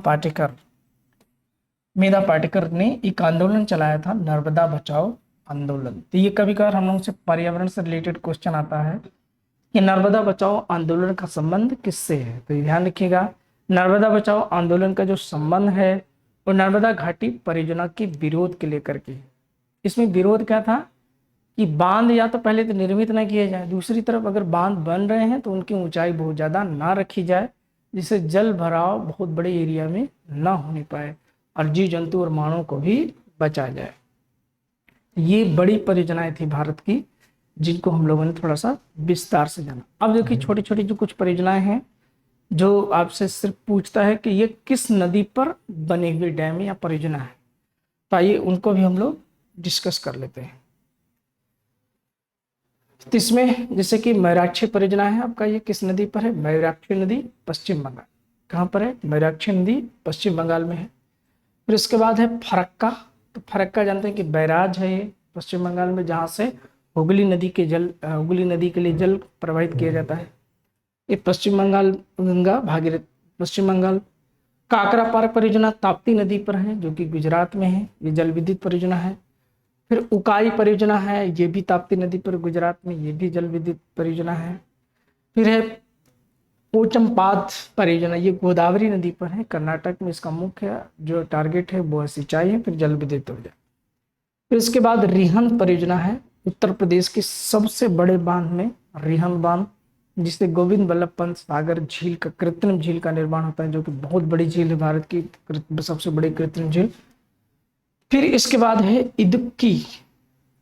पाटेकर ने एक आंदोलन चलाया था, नर्मदा बचाओ आंदोलन। तो ये कभी कभार हम लोग से पर्यावरण से रिलेटेड क्वेश्चन आता है कि नर्मदा बचाओ आंदोलन का संबंध किससे है। तो ध्यान रखिएगा, नर्मदा बचाओ आंदोलन का जो संबंध है वो नर्मदा घाटी परियोजना के विरोध के लेकर के। इसमें विरोध क्या था कि बांध या तो पहले तो निर्मित ना किए जाए, दूसरी तरफ अगर बांध बन रहे हैं तो उनकी ऊंचाई बहुत ज़्यादा ना रखी जाए, जिससे जल भराव बहुत बड़े एरिया में ना होने पाए और जीव जंतु और मानव को भी बचाया जाए। ये बड़ी परियोजनाएं थी भारत की, जिनको हम लोगों ने थोड़ा सा विस्तार से जाना। अब देखिए छोटी छोटी जो कुछ परियोजनाएं हैं जो आपसे सिर्फ पूछता है कि ये किस नदी पर बने हुए डैम या परियोजना है, तो आइए उनको भी हम लोग डिस्कस कर लेते हैं। तो इसमें जैसे कि मैराक्षी परियोजना है आपका, ये किस नदी पर है? मैराक्षी नदी, पश्चिम बंगाल। कहाँ पर है? मैराक्षी नदी पश्चिम बंगाल में है। फिर इसके बाद है फरक्का। तो फरक्का जानते हैं कि बैराज है ये पश्चिम बंगाल में, जहाँ से हुगली नदी के लिए जल प्रवाहित किया जाता है। ये पश्चिम बंगाल गंगा भागीरथी, पश्चिम बंगाल। काकरा पार परियोजना ताप्ती नदी पर है जो कि गुजरात में है, ये जल विद्युत परियोजना है। फिर उकाई परियोजना है, ये भी ताप्ती नदी पर गुजरात में, ये भी जल विद्युत परियोजना है। फिर है पोचमपाद परियोजना, ये गोदावरी नदी पर है, कर्नाटक में। इसका मुख्य जो टारगेट है वो सिंचाई है, फिर जल विद्युत हो जाए। फिर इसके बाद रिहंद परियोजना है, उत्तर प्रदेश के सबसे बड़े बांध में रिहंद बांध, जिससे गोविंद वल्लभ पंत सागर झील का, कृत्रिम झील का निर्माण होता है, जो कि बहुत बड़ी झील है, भारत की सबसे बड़ी कृत्रिम झील। फिर इसके बाद है इदुक्की,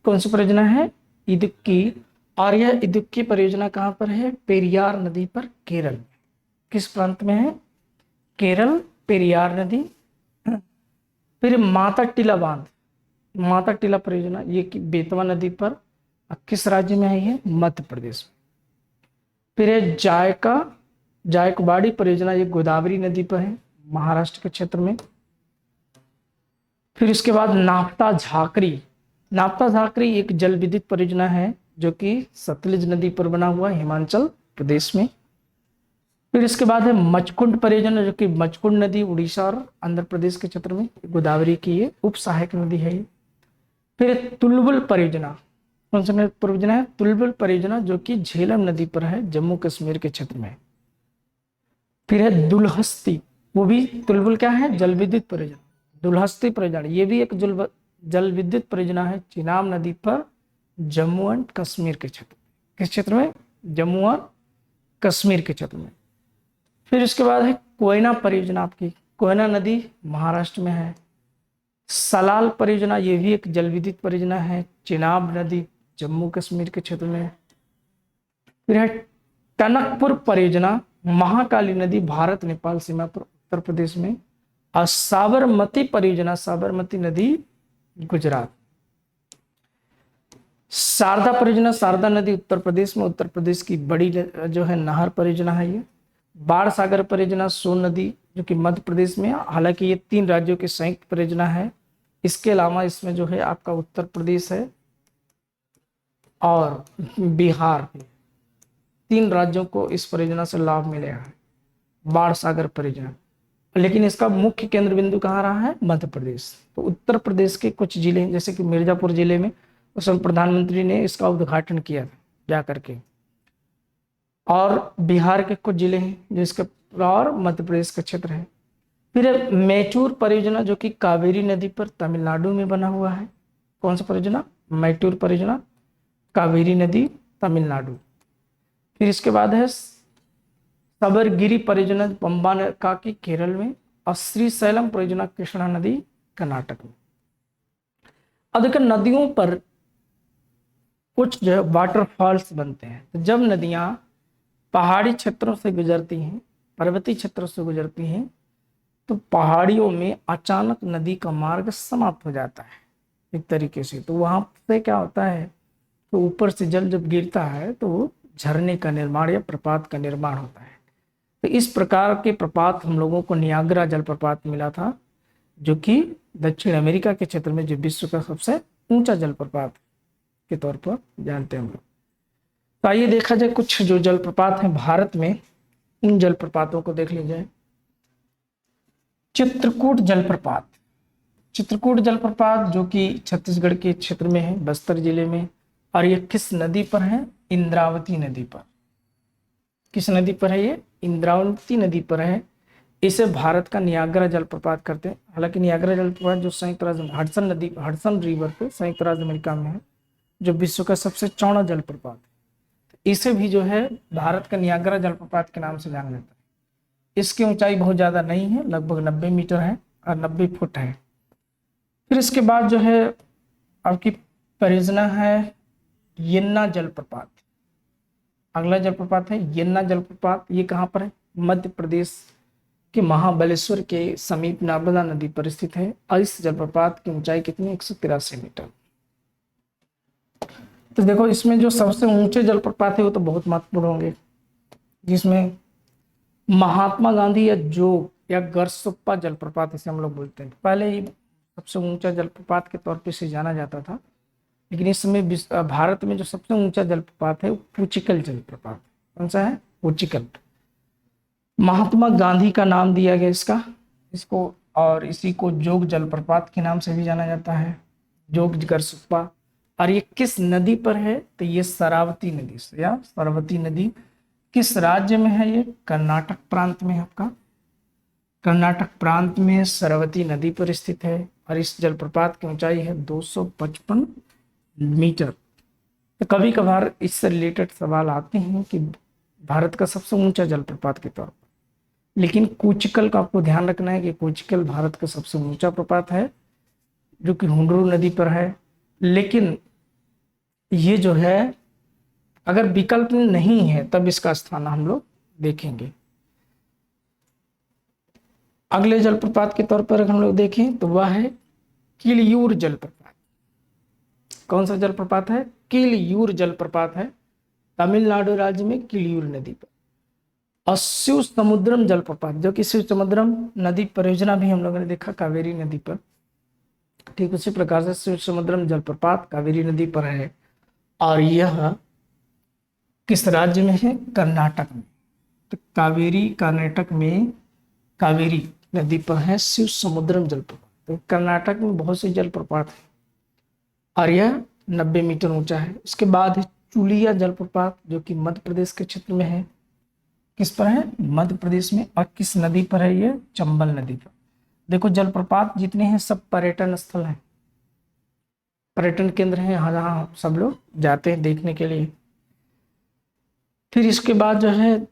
कौन सी परियोजना है? इदुक्की। और यह इदुक्की परियोजना कहाँ पर है? पेरियार नदी पर, केरल में। किस प्रांत में है? केरल, पेरियार नदी। फिर माता टीला बांध, माता टीला परियोजना, ये कि बेतवा नदी पर, किस राज्य में है ये? मध्य प्रदेश में। फिर है जायकवाड़ी परियोजना, ये गोदावरी नदी पर है, महाराष्ट्र के क्षेत्र में। फिर इसके बाद नाप्ता झाकरी, नाप्ता झाकरी एक जल विद्युत परियोजना है जो कि सतलुज नदी पर बना हुआ है, हिमाचल प्रदेश में। फिर इसके बाद है मचकुंड परियोजना, जो कि मचकुंड नदी उड़ीसा और आंध्र प्रदेश के क्षेत्र में, गोदावरी की ये उप सहायक नदी है। फिर तुलबुल परियोजना, कौन सा परियोजना है? तुलबुल परियोजना, जो कि झेलम नदी पर है, जम्मू कश्मीर के क्षेत्र में। फिर है दुलहस्ती, वो भी तुलबुल क्या है? जल विद्युत परियोजना। दुलहस्ती परियोजना, ये भी एक जल विद्युत परियोजना है, चिनाब नदी पर, जम्मू एंड कश्मीर के क्षेत्र में। किस क्षेत्र में? जम्मू और कश्मीर के क्षेत्र में। फिर इसके बाद है कोयना परियोजना, आपकी कोयना नदी महाराष्ट्र में है। सलाल परियोजना, ये भी एक जल विद्युत परियोजना है, चिनाब नदी, जम्मू कश्मीर के क्षेत्र में। फिर है टनकपुर परियोजना, महाकाली नदी, भारत नेपाल सीमा पर, उत्तर प्रदेश में। और साबरमती परियोजना, साबरमती नदी, गुजरात। शारदा परियोजना, शारदा नदी उत्तर प्रदेश में, उत्तर प्रदेश की बड़ी जो है नहर परियोजना है ये। बाढ़ सागर परियोजना, सोन नदी, जो कि मध्य प्रदेश में, हालांकि ये 3 राज्यों की संयुक्त परियोजना है। इसके अलावा इसमें जो है आपका उत्तर प्रदेश है और बिहार, 3 राज्यों को इस परियोजना से लाभ मिलेगा है, बाढ़ सागर परियोजना। लेकिन इसका मुख्य केंद्र बिंदु कहाँ रहा है? मध्य प्रदेश। तो उत्तर प्रदेश के कुछ जिले, जैसे कि मिर्जापुर जिले में, उस समय प्रधानमंत्री ने इसका उद्घाटन किया था जा करके। और बिहार के कुछ जिले हैं जो इसके, और मध्य प्रदेश का क्षेत्र है। फिर मैचूर परियोजना, जो कि कावेरी नदी पर तमिलनाडु में बना हुआ है। कौन सा परियोजना? मैचूर परियोजना, कावेरी नदी, तमिलनाडु। फिर इसके बाद है सबरगिरी परियोजना, पंबाका की, केरल में। और श्रीशैलम परियोजना, कृष्णा नदी, कर्नाटक में। अब देखिए नदियों पर कुछ जो है वाटरफॉल्स बनते हैं। तो जब नदियां पहाड़ी क्षेत्रों से गुजरती हैं, पर्वतीय क्षेत्रों से गुजरती हैं, तो पहाड़ियों में अचानक नदी का मार्ग समाप्त हो जाता है एक तरीके से। तो वहां से क्या होता है, तो ऊपर से जल जब गिरता है तो झरने का निर्माण या प्रपात का निर्माण होता है। तो इस प्रकार के प्रपात हम लोगों को नियाग्रा जलप्रपात मिला था, जो कि दक्षिण अमेरिका के क्षेत्र में, जो विश्व का सबसे ऊंचा जलप्रपात के तौर पर जानते हैं हम लोग। तो आइए देखा जाए कुछ जो जलप्रपात हैं भारत में, उन जलप्रपातों को देख लीजिए। चित्रकूट जलप्रपात, चित्रकूट जलप्रपात जो कि छत्तीसगढ़ के क्षेत्र में है, बस्तर जिले में। और ये किस नदी पर है? इंद्रावती नदी पर। किस नदी पर है ये? इंद्रावती नदी पर है। इसे भारत का नियाग्रा जलप्रपात करते हैं। हालांकि नियाग्रा जलप्रपात जो संयुक्त राज्य हडसन नदी, हडसन रिवर पे संयुक्त राज्य अमेरिका में है, जो विश्व का सबसे चौड़ा जलप्रपात है। तो इसे भी जो है भारत का नियाग्रा जलप्रपात के नाम से जाना जाता है। इसकी ऊंचाई बहुत ज्यादा नहीं है, लगभग 90 मीटर है और 90 फुट है। फिर इसके बाद जो है आपकी परियोजना है यन्ना जलप्रपात। अगला जलप्रपात है यन्ना जलप्रपात। ये कहाँ पर है? मध्य प्रदेश के महाबलेश्वर के समीप नर्मदा नदी पर स्थित है। और इस जलप्रपात की ऊंचाई कितनी? 183 मीटर। तो देखो इसमें जो सबसे ऊंचे जलप्रपात है वो तो बहुत महत्वपूर्ण होंगे, जिसमें महात्मा गांधी या जोग या गरसुप्पा जलप्रपात इसे हम लोग बोलते हैं। पहले ही सबसे ऊंचा जलप्रपात के तौर पर इसे जाना जाता था, लेकिन इस समय भारत में जो सबसे ऊंचा जलप्रपात है वो पुचिकल जलप्रपात। कौन सा है? पुचिकल। महात्मा गांधी का नाम दिया गया इसको, और इसी को जोग जलप्रपात के नाम से भी जाना जाता है, जोग जगरसुप्पा। और ये किस नदी पर है? तो ये शरावती नदी से, या सरस्वती नदी किस राज्य में है? ये कर्नाटक प्रांत में है आपका। कर्नाटक प्रांत में सरस्वती नदी पर स्थित है और इस जलप्रपात की ऊंचाई है 255 मीटर। तो कभी कभार इससे रिलेटेड सवाल आते हैं कि भारत का सबसे ऊंचा जलप्रपात के तौर पर, लेकिन कूचिकल का आपको ध्यान रखना है कि कूचिकल भारत का सबसे ऊंचा प्रपात है जो कि हुंडरू नदी पर है। लेकिन ये जो है, अगर विकल्प नहीं है तब इसका स्थान हम लोग देखेंगे। अगले जलप्रपात के तौर पर अगर हम लोग देखें तो वह है किलियूर जलप्रपात। कौन सा जलप्रपात है? किलियूर जलप्रपात है, तमिलनाडु राज्य में किलियूर नदी पर। और शिव समुद्रम जलप्रपात, जो कि शिव समुद्रम नदी परियोजना भी हम लोगों ने देखा कावेरी नदी पर, ठीक उसी प्रकार से शिव समुद्रम जलप्रपात कावेरी नदी पर है। और यह किस राज्य में है? कर्नाटक में। तो कावेरी कर्नाटक में कावेरी नदी पर है शिव समुद्रम जलप्रपात। तो कर्नाटक में बहुत से जलप्रपात है और यह 90 मीटर ऊंचा है। इसके बाद है चुलिया जलप्रपात, जो कि मध्य प्रदेश के क्षेत्र में है। किस पर है? मध्य प्रदेश में। और किस नदी पर है? ये चंबल नदी पर। देखो, जलप्रपात जितने हैं सब पर्यटन स्थल हैं, पर्यटन केंद्र हैं, जहाँ सब लोग जाते हैं देखने के लिए। फिर इसके बाद जो है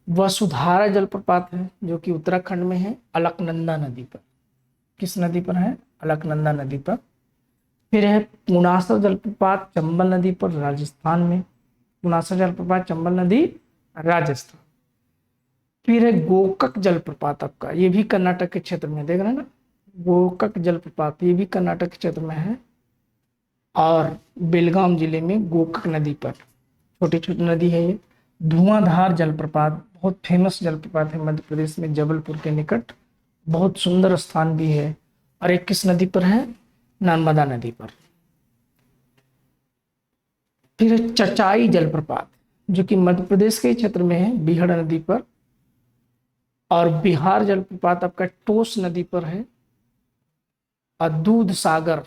वसुधारा जलप्रपात है, जो कि उत्तराखंड में है, अलकनंदा नदी पर। किस नदी पर है? अलकनंदा नदी पर। फिर है पुनासा जलप्रपात चंबल नदी पर, राजस्थान में। पुनासा जलप्रपात चंबल नदी, राजस्थान। फिर है गोकक जलप्रपात आपका, ये भी कर्नाटक के क्षेत्र में, देख रहे हैं ना, गोकक जलप्रपात, ये भी कर्नाटक के क्षेत्र में है और बेलगाम जिले में गोकक नदी पर, छोटी छोटी नदी है ये। धुआंधार जलप्रपात बहुत फेमस जलप्रपात है मध्य प्रदेश में, जबलपुर के निकट, बहुत सुंदर स्थान भी है। और एक किस नदी पर है? नर्मदा नदी पर। फिर है चचाई जलप्रपात, जो कि मध्य प्रदेश के क्षेत्र में है, बीहड़ नदी पर। और बिहार जलप्रपात आपका टोस नदी पर है। और दूध सागर,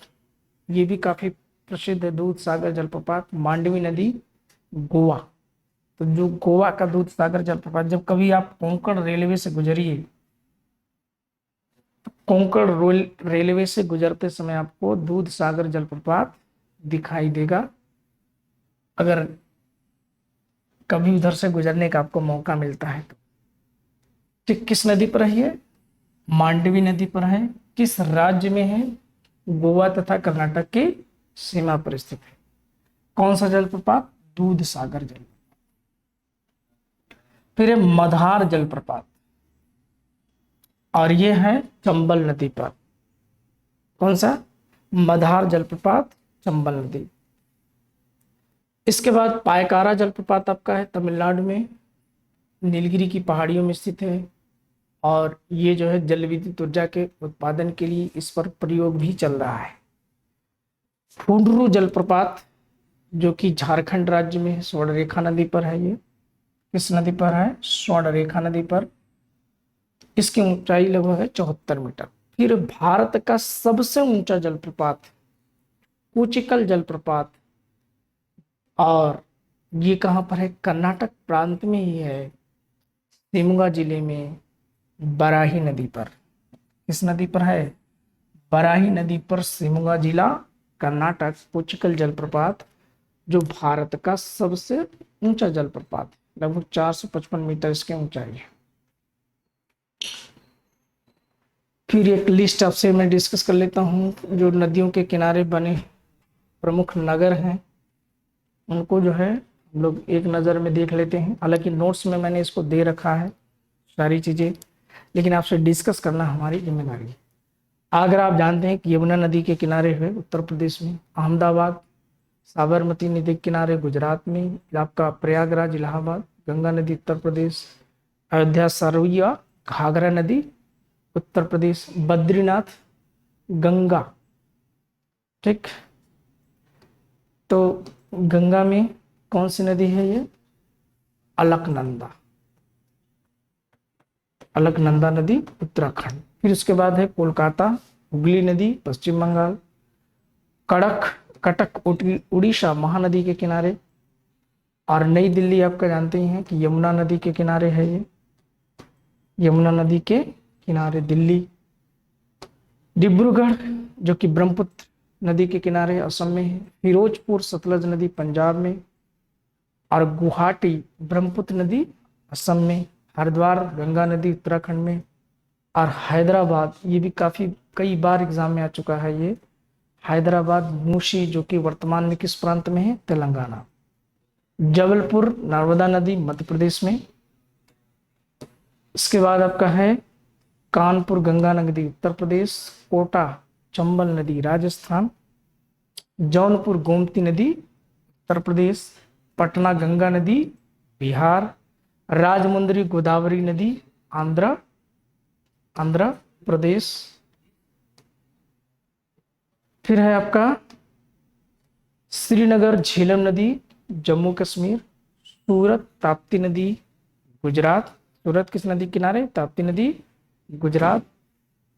ये भी काफी प्रसिद्ध है, दूध सागर जलप्रपात, मांडवी नदी, गोवा। तो जो गोवा का दूध सागर जलप्रपात, जब कभी आप कोंकण रेलवे से गुजरिए, कोंकण रेलवे से गुजरते समय आपको दूध सागर जलप्रपात दिखाई देगा, अगर कभी उधर से गुजरने का आपको मौका मिलता है तो। ठीक, किस नदी पर है ये? मांडवी नदी पर है। किस राज्य में है? गोवा तथा कर्नाटक की सीमा पर स्थित है। कौन सा जलप्रपात? दूध सागर जल। फिर है मधार जलप्रपात, और ये है चंबल नदी पर। कौन सा? मधार जलप्रपात, चंबल नदी। इसके बाद पायकारा जलप्रपात आपका है तमिलनाडु में, नीलगिरी की पहाड़ियों में स्थित है। और ये जो है जल विद्युत ऊर्जा के उत्पादन के लिए इस पर प्रयोग भी चल रहा है। फुंडरू जलप्रपात, जो कि झारखंड राज्य में है, स्वर्णरेखा नदी पर है ये। किस नदी पर है? स्वर्णरेखा नदी पर। इसकी ऊंचाई लगभग है 74 मीटर। फिर भारत का सबसे ऊंचा जलप्रपात कूचिकल जलप्रपात, और ये कहाँ पर है? कर्नाटक प्रांत में ही है, शिमोगा जिले में, बराही नदी पर। किस नदी पर है? बराही नदी पर, शिमोगा जिला, कर्नाटक, कूचिकल जलप्रपात, जो भारत का सबसे ऊंचा जलप्रपात है, लगभग 455 मीटर इसकी ऊंचाई है। फिर एक लिस्ट आपसे मैं डिस्कस कर लेता हूँ, जो नदियों के किनारे बने प्रमुख नगर हैं उनको जो है हम लोग एक नज़र में देख लेते हैं। हालांकि नोट्स में मैंने इसको दे रखा है सारी चीज़ें, लेकिन आपसे डिस्कस करना हमारी जिम्मेदारी है। आगरा आप जानते हैं कि यमुना नदी के किनारे है उत्तर प्रदेश में। अहमदाबाद साबरमती नदी के किनारे गुजरात में। आपका प्रयागराज इलाहाबाद, गंगा नदी उत्तर प्रदेश। अयोध्या सरैया घाघरा नदी उत्तर प्रदेश। बद्रीनाथ गंगा, ठीक। तो गंगा में कौन सी नदी है? ये अलकनंदा। अलकनंदा नदी उत्तराखंड। फिर उसके बाद है कोलकाता, हुगली नदी पश्चिम बंगाल, कटक उड़ीसा महानदी के किनारे, और नई दिल्ली आपका जानते ही हैं कि यमुना नदी के किनारे है ये, यमुना नदी के किनारे दिल्ली। डिब्रूगढ़ जो कि ब्रह्मपुत्र नदी के किनारे असम में है, फिरोजपुर सतलज नदी पंजाब में, और गुवाहाटी ब्रह्मपुत्र नदी असम में, हरिद्वार गंगा नदी उत्तराखंड में, और हैदराबाद, ये भी काफी कई बार एग्जाम में आ चुका है ये, हैदराबाद मूसी जो कि वर्तमान में किस प्रांत में है, तेलंगाना। जबलपुर नर्मदा नदी मध्य प्रदेश में। इसके बाद आपका है कानपुर गंगा नदी उत्तर प्रदेश, कोटा चंबल नदी राजस्थान, जौनपुर गोमती नदी उत्तर प्रदेश, पटना गंगा नदी बिहार, राजमुंदरी गोदावरी नदी आंध्र प्रदेश। फिर है आपका श्रीनगर झेलम नदी जम्मू कश्मीर, सूरत ताप्ती नदी गुजरात, सूरत किस नदी किनारे, ताप्ती नदी गुजरात,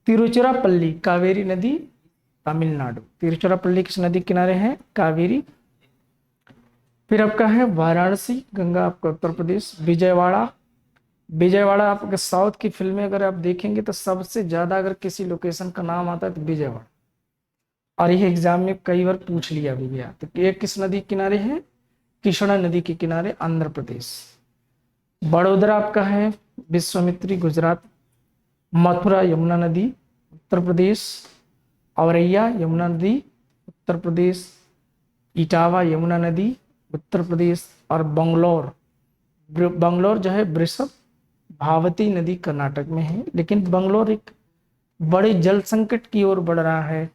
तिरुचिरापल्ली कावेरी नदी तमिलनाडु, तिरुचिरापल्ली किस नदी किनारे है, कावेरी। फिर आपका है वाराणसी गंगा आपका उत्तर प्रदेश, विजयवाड़ा आपके साउथ की फिल्में अगर आप देखेंगे तो सबसे ज्यादा अगर किसी लोकेशन का नाम आता है तो विजयवाड़ा, और यह एग्जाम में कई बार पूछ लिया भी गया। तो ये किस नदी किनारे है, कृष्णा नदी के किनारे आंध्र प्रदेश। बड़ोदरा आपका है विश्वामित्री गुजरात, मथुरा यमुना नदी उत्तर प्रदेश, औरैया यमुना नदी उत्तर प्रदेश, इटावा यमुना नदी उत्तर प्रदेश, और बंगलोर जो है वृषभ भावती नदी कर्नाटक में है। लेकिन बंगलोर एक बड़े जल संकट की ओर बढ़ रहा है,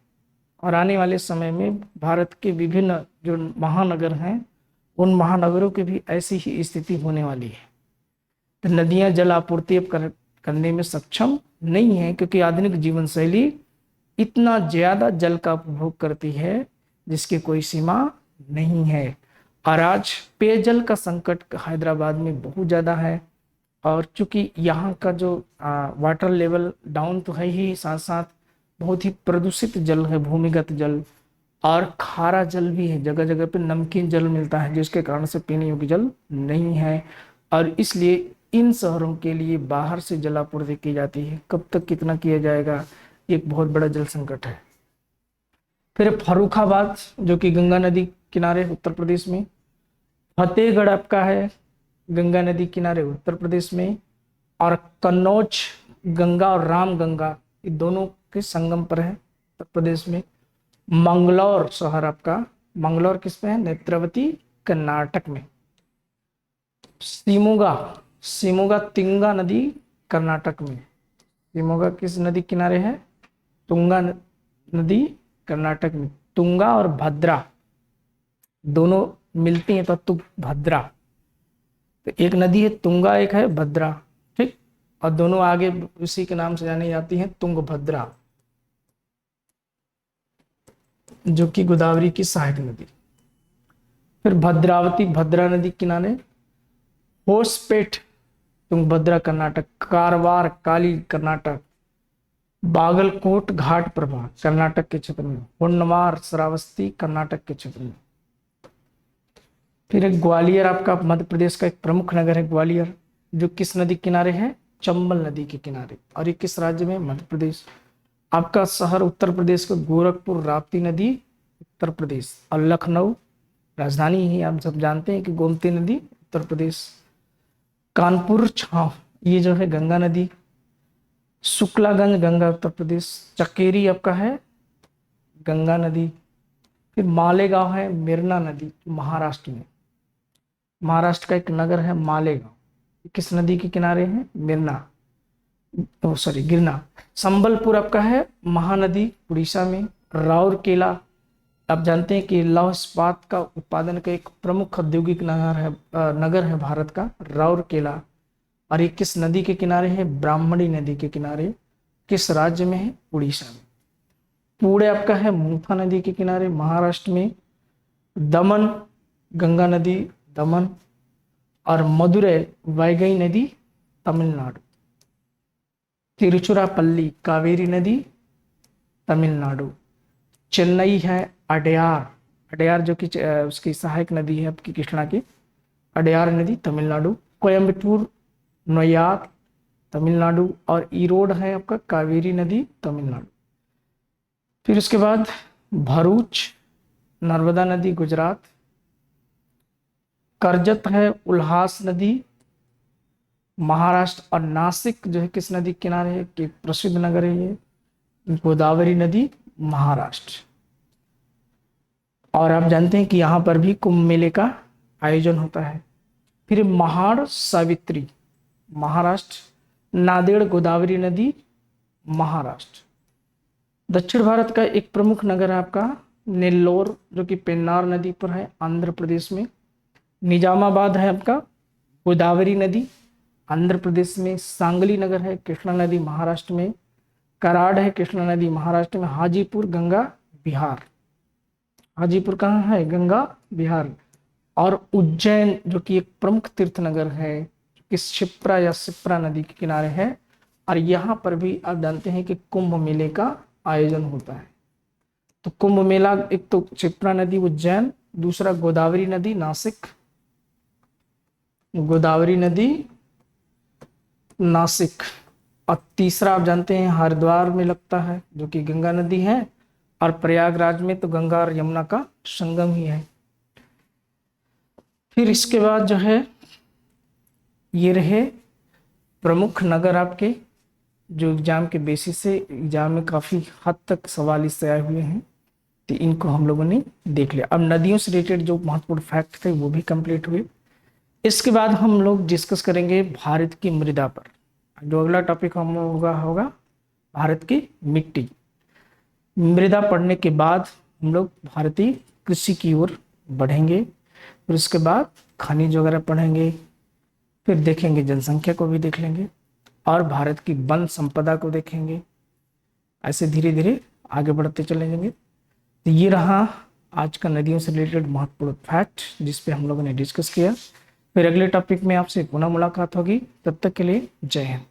और आने वाले समय में भारत के विभिन्न जो महानगर हैं उन महानगरों की भी ऐसी ही स्थिति होने वाली है। तो नदियां जल आपूर्ति अब करने में सक्षम नहीं है, क्योंकि आधुनिक जीवन शैली इतना ज्यादा जल का उपभोग करती है जिसकी कोई सीमा नहीं है। और आज पेयजल का संकट हैदराबाद में बहुत ज्यादा है, और चूंकि यहाँ का जो वाटर लेवल डाउन तो है ही, साथ साथ बहुत ही प्रदूषित जल है, भूमिगत जल, और खारा जल भी है, जगह जगह पे नमकीन जल मिलता है, जिसके कारण से पीने योग्य जल नहीं है। और इसलिए इन शहरों के लिए बाहर से जल आपूर्ति की जाती है। कब तक कितना किया जाएगा, एक बहुत बड़ा जल संकट है। फिर फर्रुखाबाद जो कि गंगा नदी किनारे उत्तर प्रदेश में, फतेहगढ़ आपका है गंगा नदी किनारे उत्तर प्रदेश में, और कन्नौज गंगा और रामगंगा ये दोनों के संगम पर है उत्तर प्रदेश में। मंगलौर शहर आपका, मंगलौर किस में है, नेत्रावती कर्नाटक में। शिमोगा तिंगा नदी कर्नाटक में, शिमोगा किस नदी किनारे है, तुंगा नदी कर्नाटक में। तुंगा और भद्रा दोनों मिलती हैं तो तुंगभद्रा, तो एक नदी है तुंगा, एक है भद्रा, ठीक, और दोनों आगे उसी के नाम से जानी जाती हैं, तुंगभद्रा, जो कि गोदावरी की सहायक नदी। फिर भद्रावती भद्रा नदी किनारे, होसपेट तुंगभद्रा कर्नाटक, कारवार काली कर्नाटक, बागलकोट घाट प्रभा कर्नाटक के क्षेत्र में, होन्नवार श्रावस्ती कर्नाटक के क्षेत्र में। फिर एक ग्वालियर आपका मध्य प्रदेश का एक प्रमुख नगर है ग्वालियर, जो किस नदी किनारे है, चंबल नदी के किनारे, और ये किस राज्य में, मध्य प्रदेश। आपका शहर उत्तर प्रदेश का गोरखपुर राप्ती नदी उत्तर प्रदेश, और लखनऊ राजधानी ही आप सब जानते हैं कि गोमती नदी उत्तर प्रदेश। कानपुर छाव ये जो है गंगा नदी, शुक्लागंज गंगा उत्तर प्रदेश, चकेरी आपका है गंगा नदी। फिर मालेगांव है मिरना नदी महाराष्ट्र में, महाराष्ट्र का एक नगर है मालेगांव, किस नदी के किनारे है, गिरना। संबलपुर आपका है महानदी उड़ीसा में। राउरकेला आप जानते हैं कि लौह इस्पात का उत्पादन का एक प्रमुख औद्योगिक नगर है भारत का राउरकेला, और ये किस नदी के किनारे है, ब्राह्मणी नदी के किनारे, किस राज्य में है, उड़ीसा में। पुणे आपका है मूथा नदी के किनारे महाराष्ट्र में। दमन गंगा नदी दमन, और मदुरै वैगई नदी तमिलनाडु। तिरुचिरापल्ली कावेरी नदी तमिलनाडु। चेन्नई है अडयार, अडयार जो कि उसकी सहायक नदी है आपकी कृष्णा की, अडयार नदी तमिलनाडु। कोयम्बटूर नोयार तमिलनाडु, और ईरोड है आपका कावेरी नदी तमिलनाडु। फिर उसके बाद भरूच नर्मदा नदी गुजरात। करजत है उल्हास नदी महाराष्ट्र। और नासिक जो है किस नदी के किनारे है, कि प्रसिद्ध नगर है ये, गोदावरी नदी महाराष्ट्र। और आप जानते हैं कि यहाँ पर भी कुंभ मेले का आयोजन होता है। फिर महाड़ सावित्री महाराष्ट्र। नांदेड़ गोदावरी नदी महाराष्ट्र। दक्षिण भारत का एक प्रमुख नगर है आपका नेल्लोर, जो कि पेन्नार नदी पर है आंध्र प्रदेश में। निजामाबाद है आपका गोदावरी नदी आंध्र प्रदेश में। सांगली नगर है कृष्णा नदी महाराष्ट्र में। कराड़ है कृष्णा नदी महाराष्ट्र में। हाजीपुर गंगा बिहार, हाजीपुर कहाँ है, गंगा बिहार। और उज्जैन जो कि एक प्रमुख तीर्थ नगर है, कि क्षिप्रा या शिप्रा नदी के किनारे है। और यहाँ पर भी आप जानते हैं कि कुंभ मेले का आयोजन होता है। तो कुंभ मेला एक तो क्षिप्रा नदी उज्जैन, दूसरा गोदावरी नदी नासिक, गोदावरी नदी नासिक। और तीसरा आप जानते हैं हरिद्वार में लगता है, जो कि गंगा नदी है। और प्रयागराज में तो गंगा और यमुना का संगम ही है। फिर इसके बाद जो है ये रहे प्रमुख नगर आपके, जो एग्जाम के बेसिस से एग्जाम में काफ़ी हद तक सवाल इससे आए हुए हैं, तो इनको हम लोगों ने देख लिया। अब नदियों से रिलेटेड जो महत्वपूर्ण फैक्ट थे वो भी कंप्लीट हुए। इसके बाद हम लोग डिस्कस करेंगे भारत की मृदा पर। जो अगला टॉपिक हम होगा भारत की मिट्टी। मृदा पढ़ने के बाद हम लोग भारतीय कृषि की ओर बढ़ेंगे। फिर उसके बाद खनिज वगैरह पढ़ेंगे। फिर देखेंगे जनसंख्या को भी देख लेंगे, और भारत की वन संपदा को देखेंगे। ऐसे धीरे धीरे आगे बढ़ते चले जाएंगे। तो ये रहा आज का नदियों से रिलेटेड महत्वपूर्ण फैक्ट, जिस पे हम लोगों ने डिस्कस किया। फिर अगले टॉपिक में आपसे पुनः मुलाकात होगी। तब तक के लिए जय हिंद।